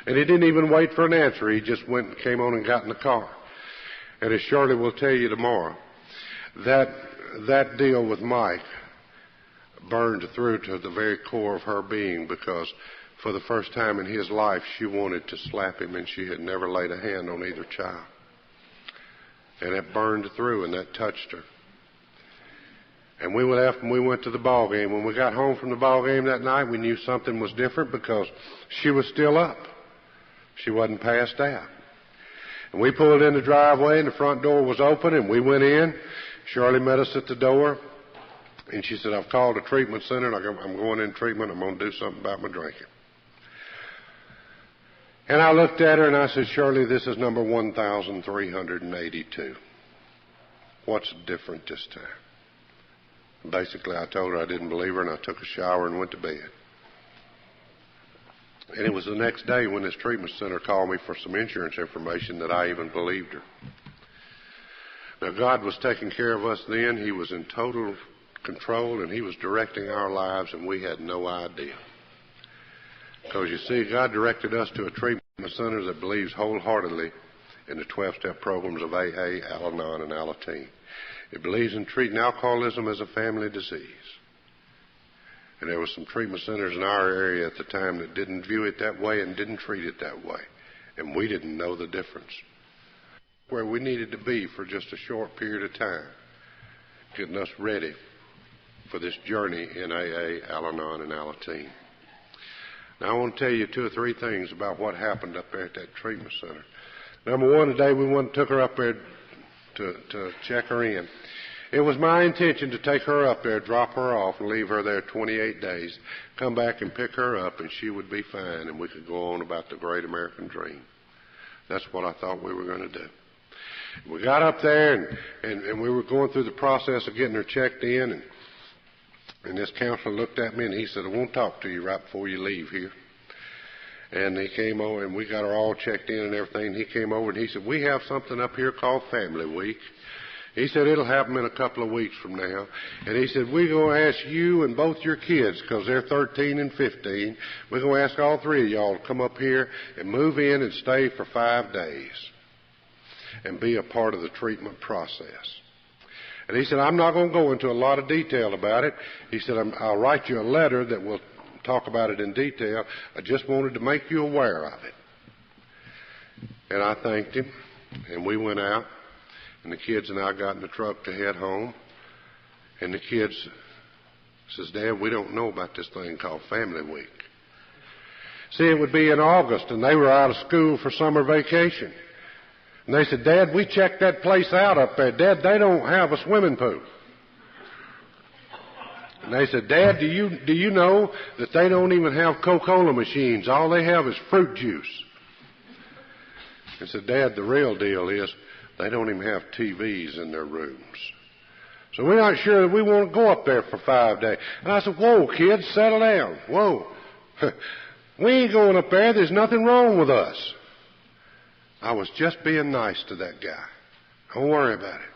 S2: And he didn't even wait for an answer. He just went and came on and got in the car. And as Shirley will tell you tomorrow, that deal with Mike burned through to the very core of her being, because for the first time in his life, she wanted to slap him, and she had never laid a hand on either child. And it burned through, and that touched her. And we left, and we went to the ball game. When we got home from the ball game that night, we knew something was different, because she was still up. She wasn't passed out. And we pulled in the driveway, and the front door was open, and we went in. Shirley met us at the door, and she said, "I've called a treatment center, and I'm going in treatment. I'm going to do something about my drinking." And I looked at her, and I said, "Shirley, this is number 1,382. What's different this time?" Basically, I told her I didn't believe her, and I took a shower and went to bed. And it was the next day when this treatment center called me for some insurance information that I even believed her. Now, God was taking care of us then. He was in total control, and He was directing our lives, and we had no idea. Because, you see, God directed us to a treatment center that believes wholeheartedly in the 12-step programs of AA, Al-Anon, and Alateen. It believes in treating alcoholism as a family disease. And there were some treatment centers in our area at the time that didn't view it that way and didn't treat it that way. And we didn't know the difference. Where we needed to be for just a short period of time, getting us ready for this journey in AA, Al-Anon, and Alateen. Now, I want to tell you 2 or 3 things about what happened up there at that treatment center. Number one, today we went and took her up there to check her in. It was my intention to take her up there, drop her off, and leave her there 28 days, come back and pick her up, and she would be fine, and we could go on about the great American dream. That's what I thought we were going to do. We got up there, and we were going through the process of getting her checked in, and this counselor looked at me, and he said, I won't talk to you right before you leave here. And he came over, and we got her all checked in and everything, and he came over, and he said, we have something up here called Family Week. He said, it'll happen in a couple of weeks from now. And he said, we're going to ask you and both your kids, because they're 13 and 15, we're going to ask all 3 of y'all to come up here and move in and stay for 5 days and be a part of the treatment process. And he said, I'm not going to go into a lot of detail about it. He said, I'll write you a letter that will talk about it in detail. I just wanted to make you aware of it. And I thanked him, and we went out. And the kids and I got in the truck to head home. And the kids says, Dad, we don't know about this thing called Family Week. See, it would be in August, and they were out of school for summer vacation. And they said, Dad, we checked that place out up there. Dad, they don't have a swimming pool. And they said, Dad, do you know that they don't even have Coca-Cola machines? All they have is fruit juice. I said, Dad, the real deal is they don't even have TVs in their rooms. So we're not sure that we want to go up there for 5 days. And I said, whoa, kids, settle down. Whoa. We ain't going up there. There's nothing wrong with us. I was just being nice to that guy. Don't worry about it.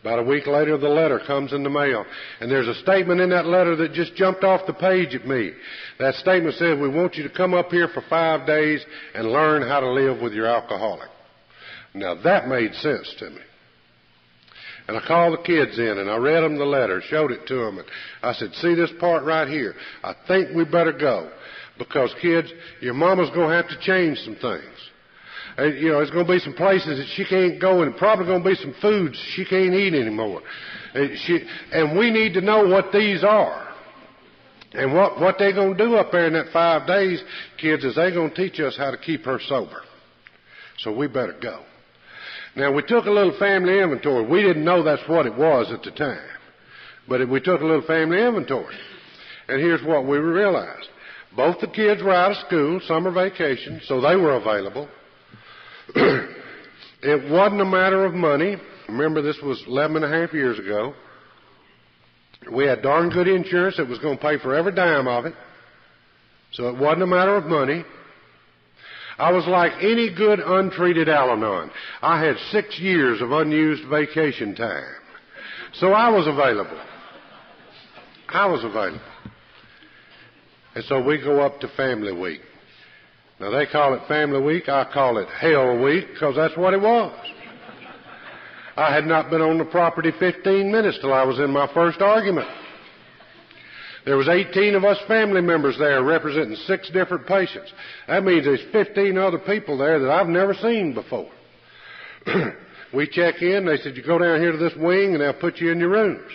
S2: About a week later, the letter comes in the mail. And there's a statement in that letter that just jumped off the page at me. That statement said, we want you to come up here for 5 days and learn how to live with your alcoholic. Now, that made sense to me. And I called the kids in, and I read them the letter, showed it to them. And I said, see this part right here? I think we better go. Because, kids, your mama's going to have to change some things. And, there's going to be some places that she can't go, and probably going to be some foods she can't eat anymore. And we need to know what these are. And what they're going to do up there in that 5 days, kids, is they're going to teach us how to keep her sober. So we better go. Now, we took a little family inventory. We didn't know that's what it was at the time. But we took a little family inventory. And here's what we realized. Both the kids were out of school, summer vacation, so they were available. It wasn't a matter of money. Remember, this was 11 and a half years ago. We had darn good insurance that was going to pay for every dime of it. So it wasn't a matter of money. I was like any good untreated Al-Anon. I had 6 years of unused vacation time. So I was available. And so we go up to Family Week. Now, they call it Family Week. I call it Hell Week because that's what it was. I had not been on the property 15 minutes till I was in my first argument. There was 18 of us family members there representing 6 different patients. That means there's 15 other people there that I've never seen before. We check in. They said, you go down here to this wing and they'll put you in your rooms.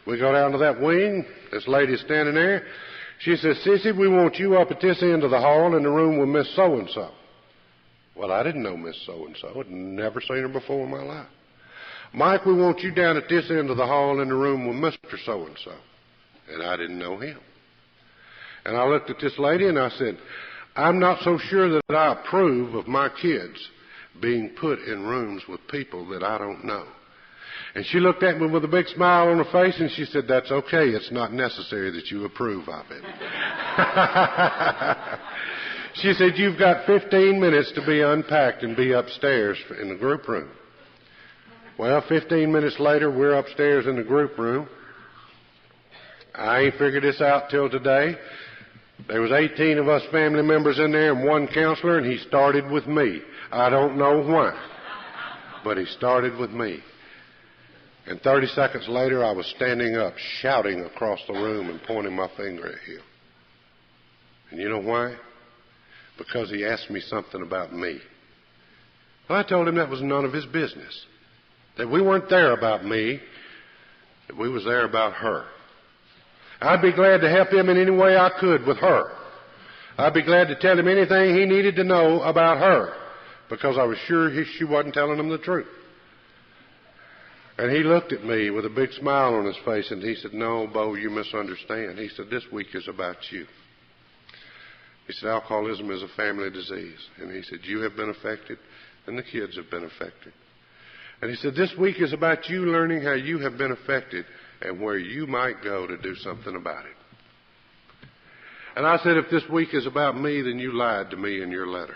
S2: We go down to that wing. This lady's standing there. She says, Sissy, we want you up at this end of the hall in the room with Miss So-and-so. Well, I didn't know Miss So-and-so. I'd never seen her before in my life. Mike, we want you down at this end of the hall in the room with Mr. So-and-so. And I didn't know him. And I looked at this lady and I said, I'm not so sure that I approve of my kids being put in rooms with people that I don't know. And she looked at me with a big smile on her face and she said, that's okay. It's not necessary that you approve of it. She said, you've got 15 minutes to be unpacked and be upstairs in the group room. Well, 15 minutes later, we're upstairs in the group room. I ain't figured this out till today. There was 18 of us family members in there and one counselor, and he started with me. I don't know why, but he started with me. And 30 seconds later, I was standing up, shouting across the room and pointing my finger at him. And you know why? Because he asked me something about me. Well, I told him that was none of his business. That we weren't there about me, that we was there about her. I'd be glad to help him in any way I could with her. I'd be glad to tell him anything he needed to know about her, because I was sure she wasn't telling him the truth. And he looked at me with a big smile on his face, and he said, no, Bo, you misunderstand. He said, this week is about you. He said, alcoholism is a family disease. And he said, you have been affected, and the kids have been affected. And he said, this week is about you learning how you have been affected and where you might go to do something about it. And I said, if this week is about me, then you lied to me in your letter.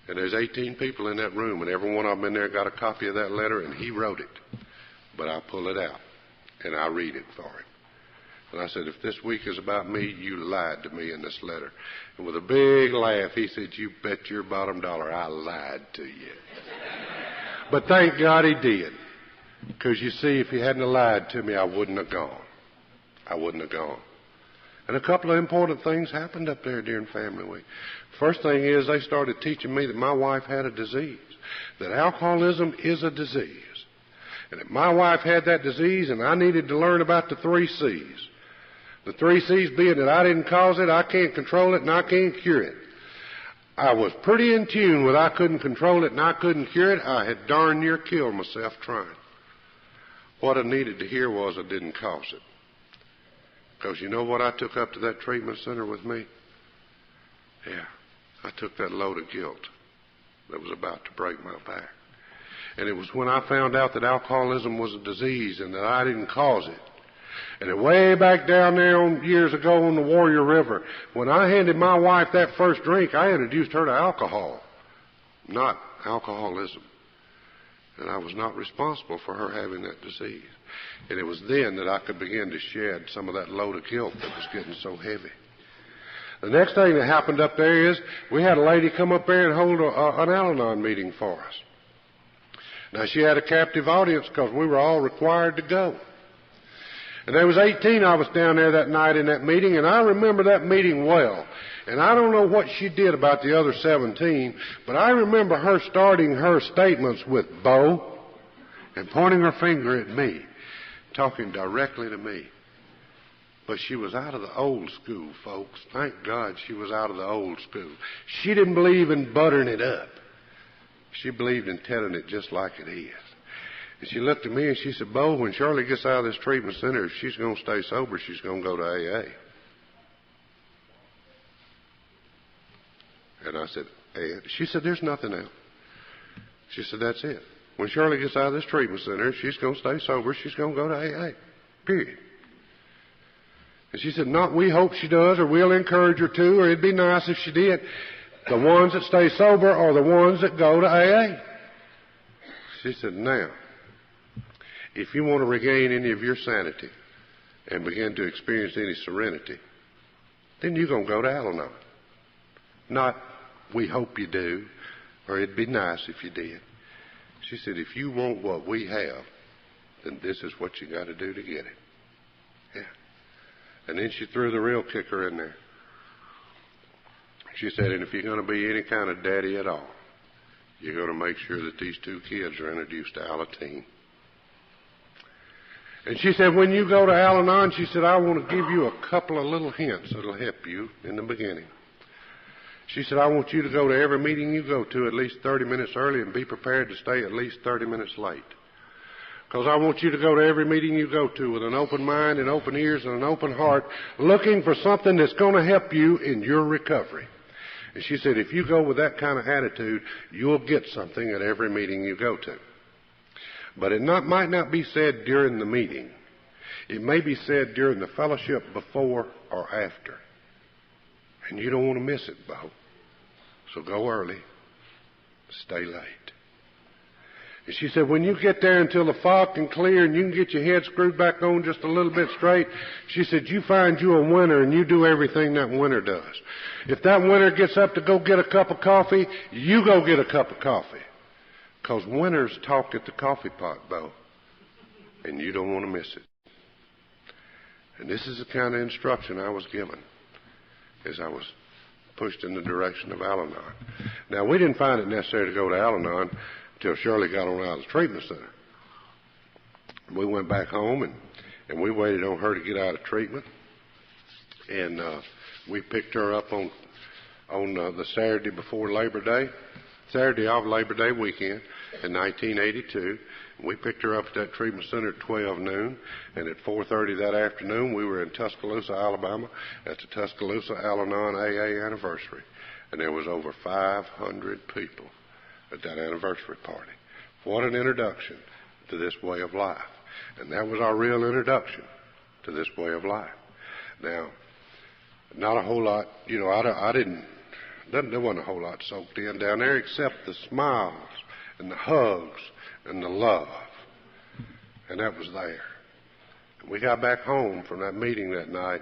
S2: And there's 18 people in that room, and every one of them in there got a copy of that letter, and he wrote it. But I pull it out, and I read it for him. And I said, if this week is about me, you lied to me in this letter. And with a big laugh, he said, you bet your bottom dollar I lied to you. But thank God he did. Because you see, if he hadn't lied to me, I wouldn't have gone. I wouldn't have gone. And a couple of important things happened up there during Family Week. First thing is they started teaching me that my wife had a disease, that alcoholism is a disease, and that my wife had that disease and I needed to learn about the 3 C's. The 3 C's being that I didn't cause it, I can't control it, and I can't cure it. I was pretty in tune with I couldn't control it and I couldn't cure it. I had darn near killed myself trying. What I needed to hear was I didn't cause it. Because you know what I took up to that treatment center with me? Yeah, I took that load of guilt that was about to break my back. And it was when I found out that alcoholism was a disease and that I didn't cause it. And that way back down there years ago on the Warrior River, when I handed my wife that first drink, I introduced her to alcohol, not alcoholism. And I was not responsible for her having that disease. And it was then that I could begin to shed some of that load of guilt that was getting so heavy. The next thing that happened up there is we had a lady come up there and hold an Al-Anon meeting for us. Now, she had a captive audience because we were all required to go. And there was 18 of us down there that night in that meeting, and I remember that meeting well. And I don't know what she did about the other 17, but I remember her starting her statements with Bo and pointing her finger at me, talking directly to me. But she was out of the old school, folks. Thank God she was out of the old school. She didn't believe in buttering it up. She believed in telling it just like it is. And she looked at me and she said, Bo, when Shirley gets out of this treatment center, if she's going to stay sober, she's going to go to AA. And I said, and she said, there's nothing else. She said, that's it. When Shirley gets out of this treatment center, she's going to stay sober, she's going to go to AA. Period. And she said, not we hope she does, or we'll encourage her to, or it'd be nice if she did. The ones that stay sober are the ones that go to AA. She said, now, if you want to regain any of your sanity and begin to experience any serenity, then you're going to go to Al-Anon. Not, we hope you do, or it'd be nice if you did. She said, if you want what we have, then this is what you got to do to get it. Yeah. And then she threw the real kicker in there. She said, and if you're going to be any kind of daddy at all, you're going to make sure that these 2 kids are introduced to Al-Anon. And she said, when you go to Al-Anon, she said, I want to give you a couple of little hints that'll help you in the beginning. She said, I want you to go to every meeting you go to at least 30 minutes early and be prepared to stay at least 30 minutes late. Because I want you to go to every meeting you go to with an open mind and open ears and an open heart, looking for something that's going to help you in your recovery. And she said, if you go with that kind of attitude, you'll get something at every meeting you go to. But it might not be said during the meeting. It may be said during the fellowship before or after. And you don't want to miss it, Bo. So go early, stay late. And she said, when you get there until the fog can clear and you can get your head screwed back on just a little bit straight, she said, you find you a winner and you do everything that winner does. If that winner gets up to go get a cup of coffee, you go get a cup of coffee. Because winners talk at the coffee pot, Bo. And you don't want to miss it. And this is the kind of instruction I was given as I was pushed in the direction of Al-Anon. Now, we didn't find it necessary to go to Al-Anon until Shirley got on out of the treatment center. We went back home and we waited on her to get out of treatment. And we picked her up on the Saturday before Labor Day, Saturday of Labor Day weekend in 1982. We picked her up at that treatment center at 12 noon, and at 4:30 that afternoon, we were in Tuscaloosa, Alabama, at the Tuscaloosa Al-Anon AA anniversary. And there was over 500 people at that anniversary party. What an introduction to this way of life. And that was our real introduction to this way of life. Now, not a whole lot, there wasn't a whole lot soaked in down there except the smiles and the hugs and the love. And that was there. And we got back home from that meeting that night,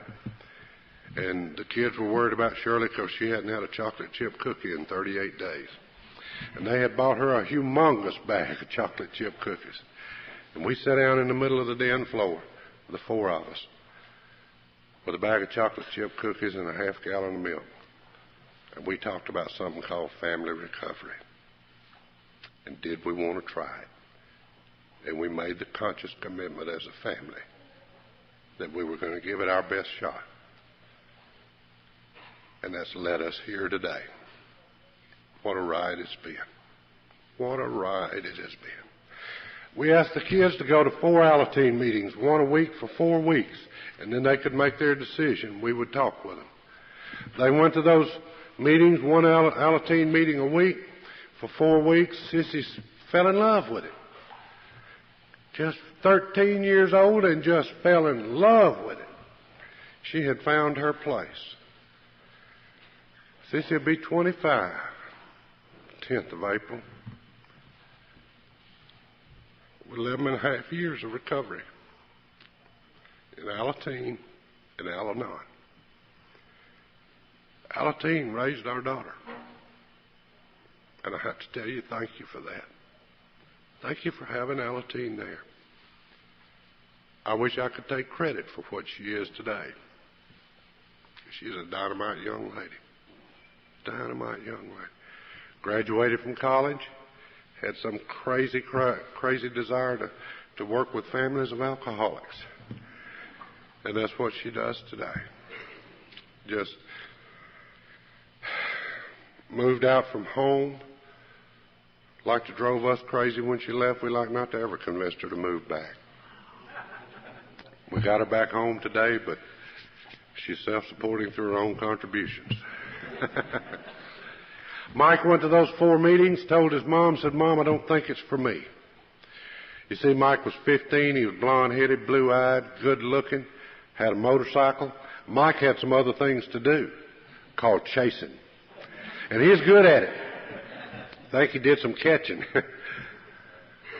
S2: and the kids were worried about Shirley because she hadn't had a chocolate chip cookie in 38 days. And they had bought her a humongous bag of chocolate chip cookies. And we sat down in the middle of the den floor, the four of us, with a bag of chocolate chip cookies and a half gallon of milk. And we talked about something called family recovery. And did we want to try it? And we made the conscious commitment as a family that we were going to give it our best shot. And that's led us here today. What a ride it's been. What a ride it has been. We asked the kids to go to 4 Alateen meetings, one a week for 4 weeks, and then they could make their decision. We would talk with them. They went to those meetings, one Alateen meeting a week for 4 weeks. Sissy fell in love with it. Just 13 years old and just fell in love with it. She had found her place. Sissy will be 25, 10th of April. 11 and a half years of recovery in Alateen and Al-Anon. Alateen raised our daughter. And I have to tell you, thank you for that. Thank you for having Alateen there. I wish I could take credit for what she is today. She's a dynamite young lady. Dynamite young lady. Graduated from college. Had some crazy desire to work with families of alcoholics. And that's what she does today. Just moved out from home. Like it drove us crazy when she left. We like not to ever convince her to move back. We got her back home today, but she's self-supporting through her own contributions. Mike went to those 4 meetings, told his mom, said, Mom, I don't think it's for me. You see, Mike was 15. He was blonde-headed, blue-eyed, good-looking, had a motorcycle. Mike had some other things to do called chasing. And he's good at it. I think he did some catching.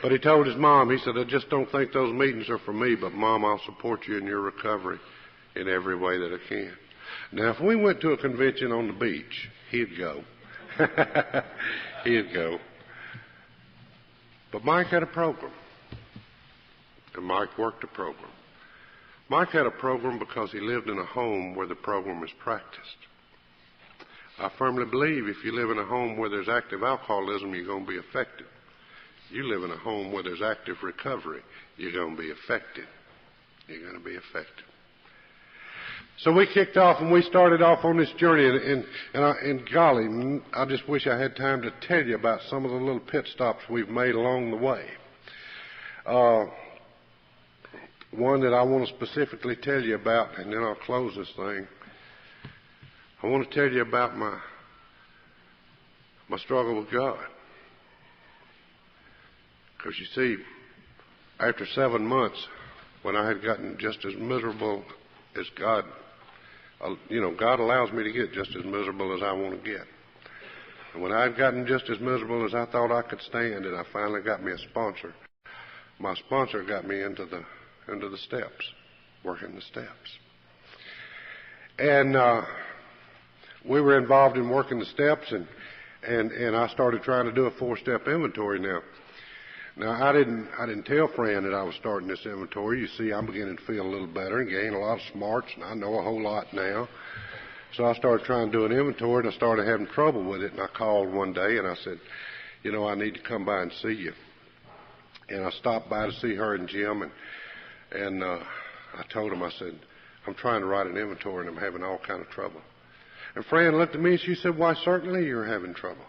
S2: But he told his mom, he said, I just don't think those meetings are for me, but Mom, I'll support you in your recovery in every way that I can. Now, if we went to a convention on the beach, he'd go. He'd go. But Mike had a program. And Mike worked a program. Mike had a program because he lived in a home where the program is practiced. I firmly believe if you live in a home where there's active alcoholism, you're going to be affected. You live in a home where there's active recovery, you're going to be affected. You're going to be affected. So we kicked off and we started off on this journey, and golly, I just wish I had time to tell you about some of the little pit stops we've made along the way. One that I want to specifically tell you about, and then I'll close this thing. I want to tell you about my struggle with God. Because you see, after 7 months, when I had gotten just as miserable as God God allows me to get just as miserable as I want to get. And when I'd gotten just as miserable as I thought I could stand, and I finally got me a sponsor, my sponsor got me into the steps, working the steps. And we were involved in working the steps, and I started trying to do a 4-step inventory now. Now, I didn't tell Fran that I was starting this inventory. You see, I'm beginning to feel a little better and gain a lot of smarts, and I know a whole lot now. So I started trying to do an inventory, and I started having trouble with it. And I called one day, and I said, I need to come by and see you. And I stopped by to see her and Jim, and I told him, I said, I'm trying to write an inventory, and I'm having all kind of trouble. And Fran looked at me, and she said, why, certainly you're having trouble.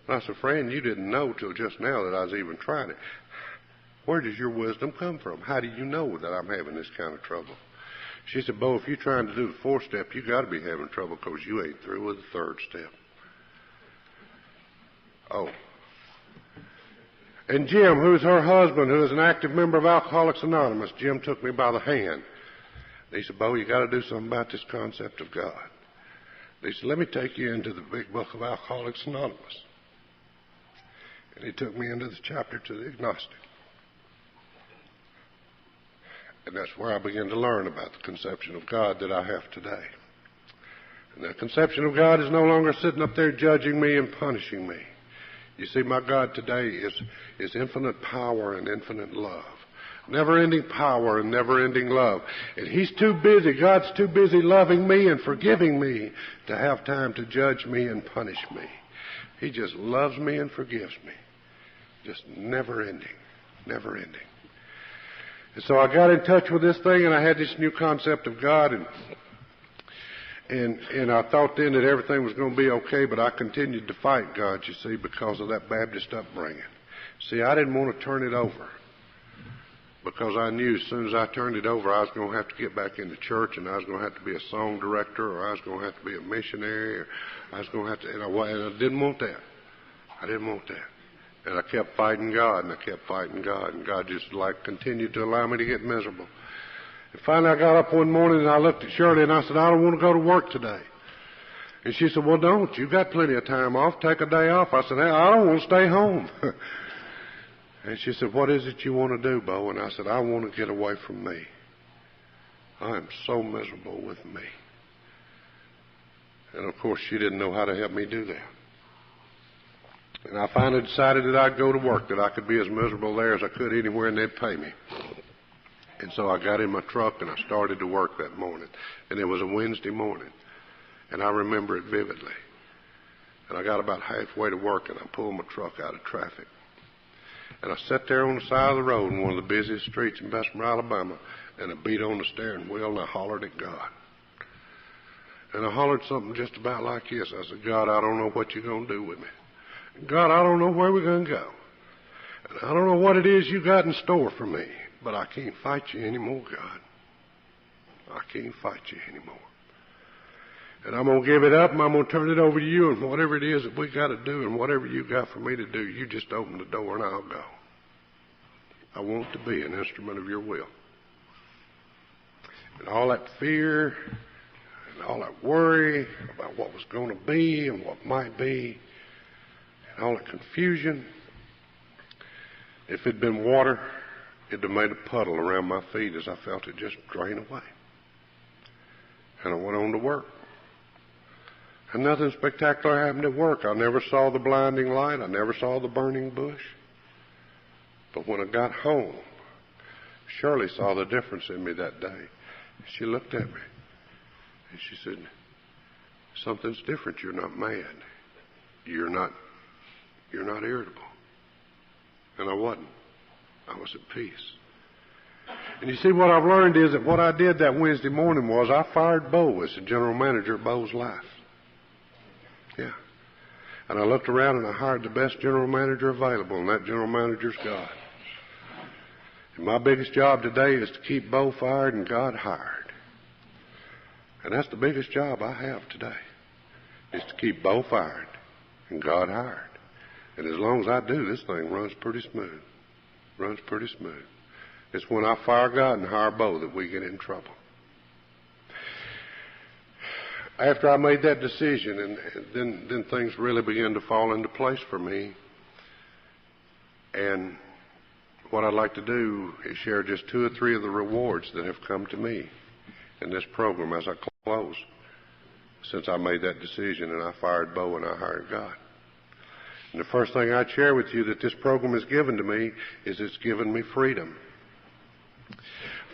S2: And I said, Fran, you didn't know till just now that I was even trying it. Where does your wisdom come from? How do you know that I'm having this kind of trouble? She said, Bo, if you're trying to do the 4th step, you got to be having trouble because you ain't through with the 3rd step. Oh. And Jim, who's her husband, who is an active member of Alcoholics Anonymous, Jim took me by the hand. He said, Bo, you got to do something about this concept of God. He said, let me take you into the big book of Alcoholics Anonymous. And he took me into the chapter to the agnostic. And that's where I began to learn about the conception of God that I have today. And that conception of God is no longer sitting up there judging me and punishing me. You see, my God today is infinite power and infinite love. Never-ending power and never-ending love. And He's too busy, God's too busy loving me and forgiving me to have time to judge me and punish me. He just loves me and forgives me. Just never-ending, never-ending. And so I got in touch with this thing, and I had this new concept of God, and I thought then that everything was going to be okay, but I continued to fight God, you see, because of that Baptist upbringing. See, I didn't want to turn it over because I knew as soon as I turned it over, I was going to have to get back into church, and I was going to have to be a song director, or I was going to have to be a missionary, or I was going to have to, and I didn't want that. I didn't want that. And I kept fighting God, and I kept fighting God, and God just continued to allow me to get miserable. And finally I got up one morning and I looked at Shirley and I said, I don't want to go to work today. And she said, well, don't. You've got plenty of time off. Take a day off. I said, hey, I don't want to stay home. And she said, what is it you want to do, Bo? And I said, I want to get away from me. I am so miserable with me. And of course she didn't know how to help me do that. And I finally decided that I'd go to work, that I could be as miserable there as I could anywhere, and they'd pay me. And so I got in my truck, and I started to work that morning. And it was a Wednesday morning, and I remember it vividly. And I got about halfway to work, and I pulled my truck out of traffic. And I sat there on the side of the road in one of the busiest streets in Bessemer, Alabama, and I beat on the steering wheel, and I hollered at God. And I hollered something just about like this. I said, God, I don't know what you're going to do with me. God, I don't know where we're going to go. And I don't know what it is you got in store for me. But I can't fight you anymore, God. I can't fight you anymore. And I'm going to give it up, and I'm going to turn it over to you, and whatever it is that we got to do and whatever you got for me to do, you just open the door and I'll go. I want to be an instrument of your will. And all that fear and all that worry about what was going to be and what might be, and all that confusion, if it had been water, it would have made a puddle around my feet as I felt it just drain away. And I went on to work. And nothing spectacular happened at work. I never saw the blinding light. I never saw the burning bush. But when I got home, Shirley saw the difference in me that day. She looked at me and she said, something's different. You're not mad. You're not irritable. And I wasn't. I was at peace. And you see, what I've learned is that what I did that Wednesday morning was I fired Bo as the general manager of Bo's life. Yeah. And I looked around and I hired the best general manager available, and that general manager's God. And my biggest job today is to keep Bo fired and God hired. And that's the biggest job I have today, is to keep Bo fired and God hired. And as long as I do, this thing runs pretty smooth. Runs pretty smooth. It's when I fire God and hire Bo that we get in trouble. after I made that decision, and then things really began to fall into place for me. And what I'd like to do is share just 2 or 3 of the rewards that have come to me in this program as I close, since I made that decision and I fired Bo and I hired God. And the first thing I'd share with you that this program has given to me is it's given me freedom.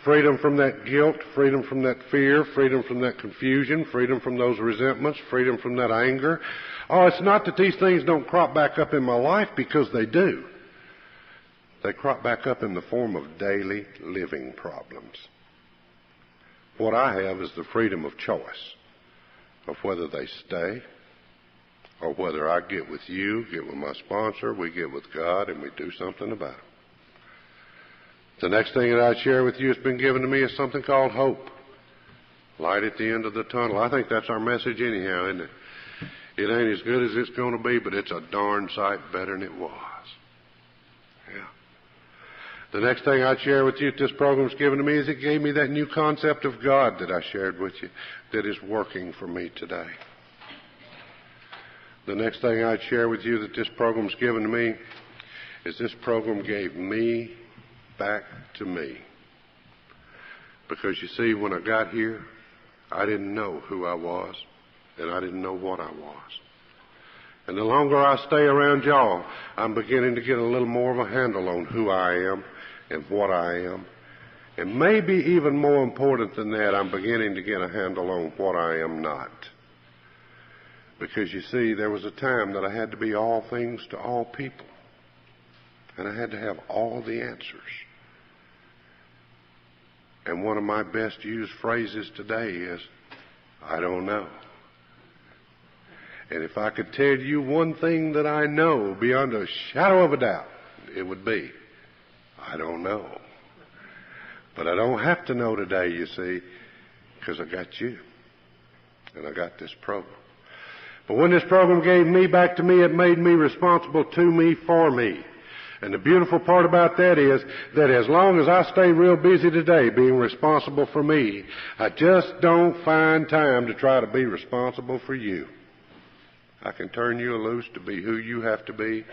S2: Freedom from that guilt, freedom from that fear, freedom from that confusion, freedom from those resentments, freedom from that anger. Oh, it's not that these things don't crop back up in my life, because they do. They crop back up in the form of daily living problems. What I have is the freedom of choice of whether they stay or whether I get with you, get with my sponsor, we get with God, and we do something about it. The next thing that I'd share with you has been given to me is something called hope. Light at the end of the tunnel. I think that's our message anyhow, isn't it? It ain't as good as it's going to be, but it's a darn sight better than it was. Yeah. The next thing I'd share with you that this program's given to me is it gave me that new concept of God that I shared with you that is working for me today. The next thing I'd share with you that this program's given to me is this program gave me back to me. Because you see, when I got here, I didn't know who I was, and I didn't know what I was. And the longer I stay around y'all, I'm beginning to get a little more of a handle on who I am and what I am. And maybe even more important than that, I'm beginning to get a handle on what I am not. Because you see, there was a time that I had to be all things to all people. And I had to have all the answers. And one of my best used phrases today is, I don't know. And if I could tell you one thing that I know beyond a shadow of a doubt, it would be, I don't know. But I don't have to know today, you see, because I got you. And I got this program. But when this program gave me back to me, it made me responsible to me for me. And the beautiful part about that is that as long as I stay real busy today being responsible for me, I just don't find time to try to be responsible for you. I can turn you loose to be who you have to be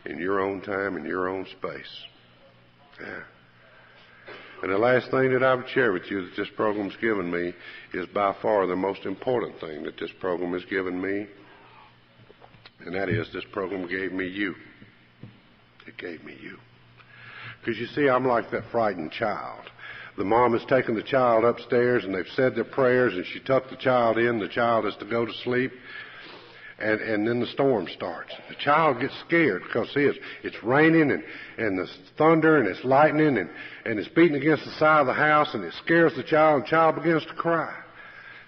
S2: in your own time and your own space. Yeah. And the last thing that I would share with you that this program's given me is by far the most important thing that this program has given me, and that is this program gave me you. It gave me you. Because you see, I'm like that frightened child. The mom has taken the child upstairs and they've said their prayers and she tucked the child in. The child is to go to sleep. And then the storm starts. The child gets scared because, see, it's raining and there's thunder and it's lightning and it's beating against the side of the house and it scares the child and the child begins to cry.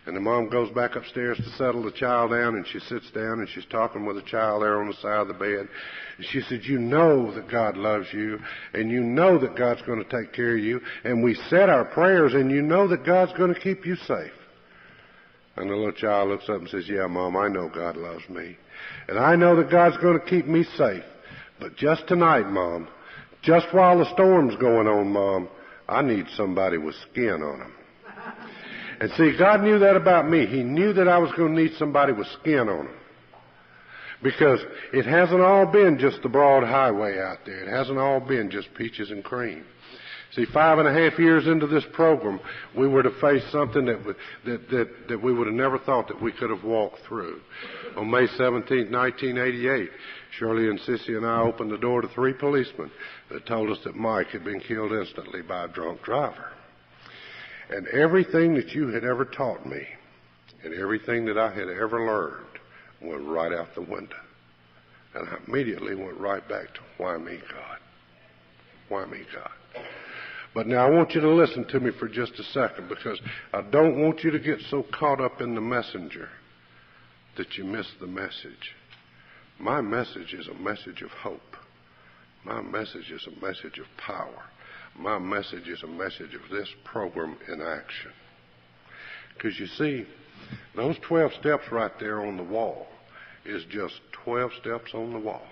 S2: And the mom goes back upstairs to settle the child down and she sits down and she's talking with the child there on the side of the bed. And she said, you know that God loves you and you know that God's going to take care of you. And we said our prayers and you know that God's going to keep you safe. And the little child looks up and says, yeah, Mom, I know God loves me. And I know that God's going to keep me safe. But just tonight, Mom, just while the storm's going on, Mom, I need somebody with skin on them. And see, God knew that about me. He knew that I was going to need somebody with skin on them. Because it hasn't all been just the broad highway out there. It hasn't all been just peaches and cream. See, 5.5 years into this program, we were to face something that we would have never thought that we could have walked through. On May 17, 1988, Shirley and Sissy and I opened the door to 3 policemen that told us that Mike had been killed instantly by a drunk driver. And everything that you had ever taught me and everything that I had ever learned went right out the window. And I immediately went right back to why me, God? Why me, God? But now I want you to listen to me for just a second, because I don't want you to get so caught up in the messenger that you miss the message. My message is a message of hope. My message is a message of power. My message is a message of this program in action. Because you see, those 12 steps right there on the wall is just 12 steps on the wall.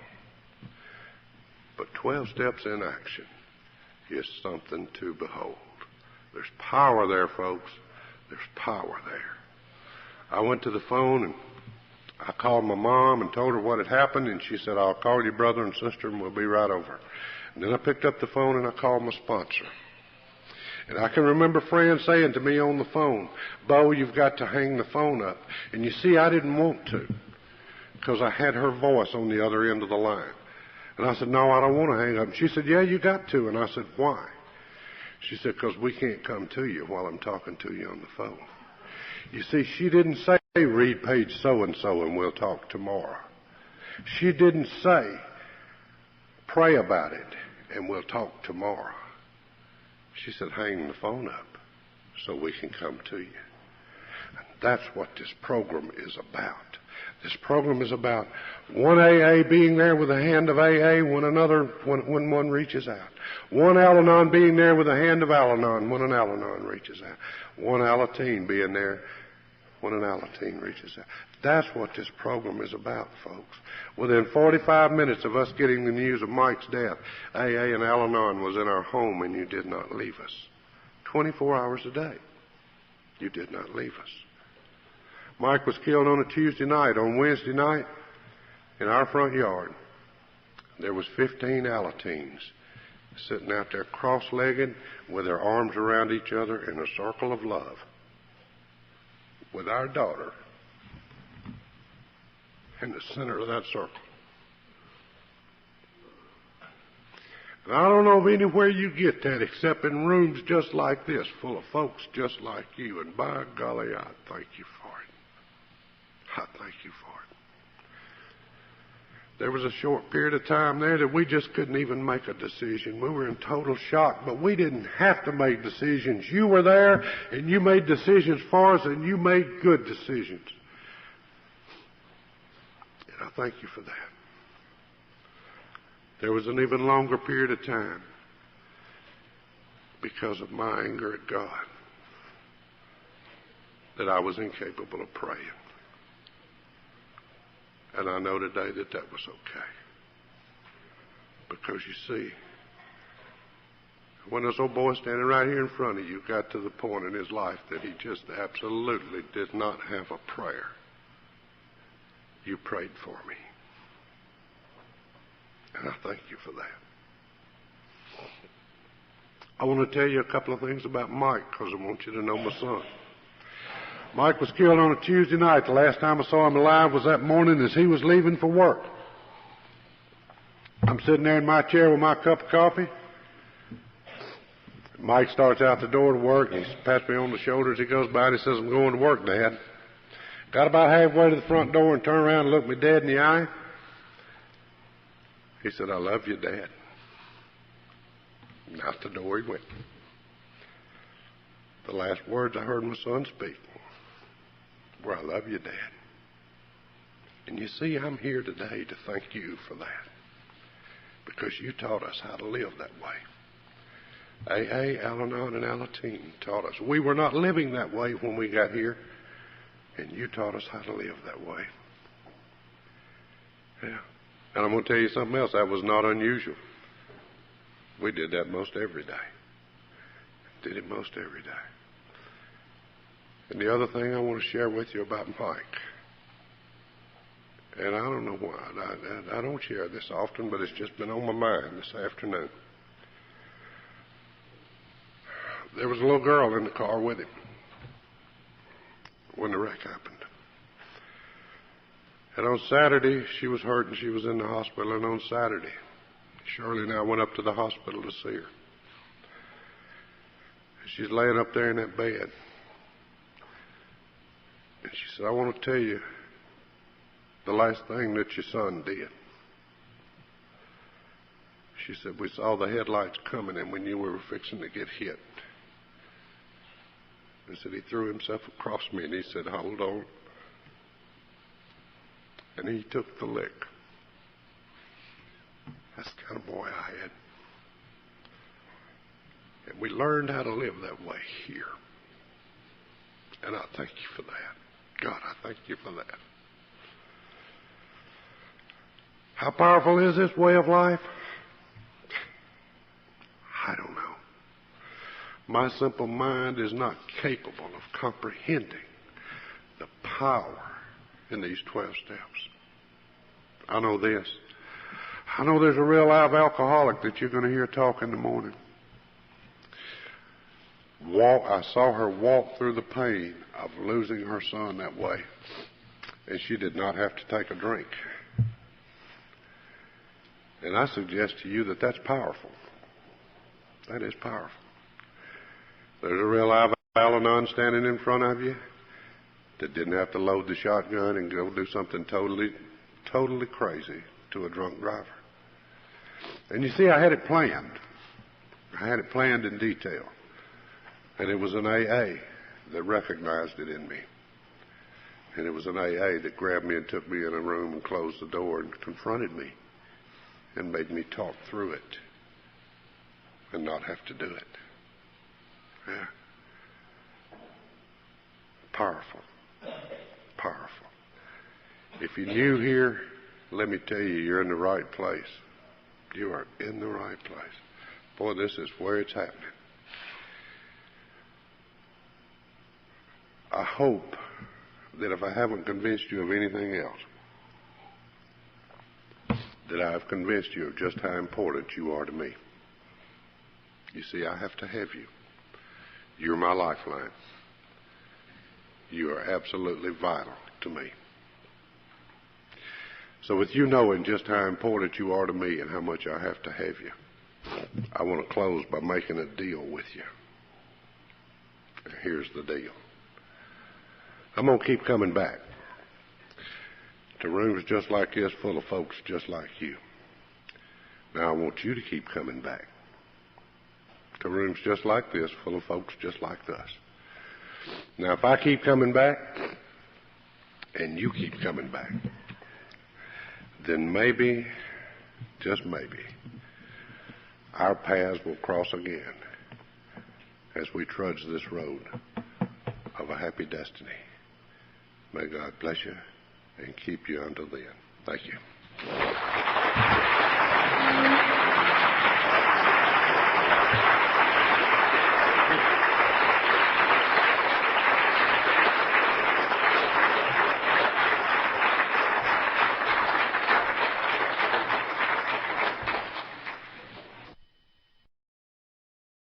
S2: But 12 steps in action is something to behold. There's power there, folks. There's power there. I went to the phone and I called my mom and told her what had happened, and she said, I'll call your brother and sister and we'll be right over. And then I picked up the phone and I called my sponsor. And I can remember Fran saying to me on the phone, Bo, you've got to hang the phone up. And you see, I didn't want to, because I had her voice on the other end of the line. And I said, no, I don't want to hang up. And she said, yeah, you got to. And I said, why? She said, because we can't come to you while I'm talking to you on the phone. You see, she didn't say, read page so-and-so and we'll talk tomorrow. She didn't say, pray about it and we'll talk tomorrow. She said, hang the phone up so we can come to you. And that's what this program is about. This program is about one AA being there with a hand of AA when one reaches out. One Al-Anon being there with a hand of Al-Anon when an Al-Anon reaches out. One Alateen being there when an Alateen reaches out. That's what this program is about, folks. Within 45 minutes of us getting the news of Mike's death, AA and Al-Anon was in our home and you did not leave us. 24 hours a day. You did not leave us. Mike was killed on a Tuesday night. On Wednesday night, in our front yard, there was 15 Alateens sitting out there cross-legged with their arms around each other in a circle of love with our daughter in the center of that circle. And I don't know of anywhere you get that except in rooms just like this, full of folks just like you. And by golly, I thank you for it. I thank you for it. There was a short period of time there that we just couldn't even make a decision. We were in total shock, but we didn't have to make decisions. You were there, and you made decisions for us, and you made good decisions. And I thank you for that. There was an even longer period of time because of my anger at God that I was incapable of praying. And I know today that that was okay. Because you see, when this old boy standing right here in front of you got to the point in his life that he just absolutely did not have a prayer, you prayed for me. And I thank you for that. I want to tell you a couple of things about Mike because I want you to know my son. Mike was killed on a Tuesday night. The last time I saw him alive was that morning as he was leaving for work. I'm sitting there in my chair with my cup of coffee. Mike starts out the door to work. He pats me on the shoulder as he goes by and he says, I'm going to work, Dad. Got about halfway to the front door and turned around and looked me dead in the eye. He said, I love you, Dad. And out the door he went. The last words I heard my son speak were, I love you, Dad. And you see, I'm here today to thank you for that. Because you taught us how to live that way. AA, Al-Anon, and Alateen taught us. We were not living that way when we got here. And you taught us how to live that way. Yeah. And I'm going to tell you something else. That was not unusual. We did that most every day. Did it most every day. And the other thing I want to share with you about Mike, and I don't know why, I don't share this often, but it's just been on my mind this afternoon. There was a little girl in the car with him when the wreck happened. And on Saturday, she was hurt and she was in the hospital. And on Saturday, Shirley and I went up to the hospital to see her. She's laying up there in that bed. And she said, I want to tell you the last thing that your son did. She said, we saw the headlights coming and we knew we were fixing to get hit. And said, he threw himself across me and he said, hold on. And he took the lick. That's the kind of boy I had. And we learned how to live that way here. And I thank you for that. God, I thank you for that. How powerful is this way of life? I don't know. My simple mind is not capable of comprehending the power in these 12 steps. I know this. I know there's a real live alcoholic that you're going to hear talk in the morning. I saw her walk through the pain of losing her son that way, and she did not have to take a drink. And I suggest to you that that's powerful. That is powerful. There's a real live Al-Anon standing in front of you that didn't have to load the shotgun and go do something totally crazy to a drunk driver. And you see, I had it planned. I had it planned in detail. And it was an AA that recognized it in me. And it was an AA that grabbed me and took me in a room and closed the door and confronted me and made me talk through it and not have to do it. Yeah. Powerful. Powerful. If you're new here, let me tell you, you're in the right place. You are in the right place. Boy, this is where it's happening. I hope that if I haven't convinced you of anything else, that I've convinced you of just how important you are to me. You see, I have to have you. You're my lifeline. You are absolutely vital to me. So with you knowing just how important you are to me and how much I have to have you, I want to close by making a deal with you. And here's the deal. I'm going to keep coming back to rooms just like this full of folks just like you. Now I want you to keep coming back to rooms just like this full of folks just like us. Now if I keep coming back and you keep coming back, then maybe, just maybe, our paths will cross again as we trudge this road of a happy destiny. May God bless you and keep you until then. Thank you.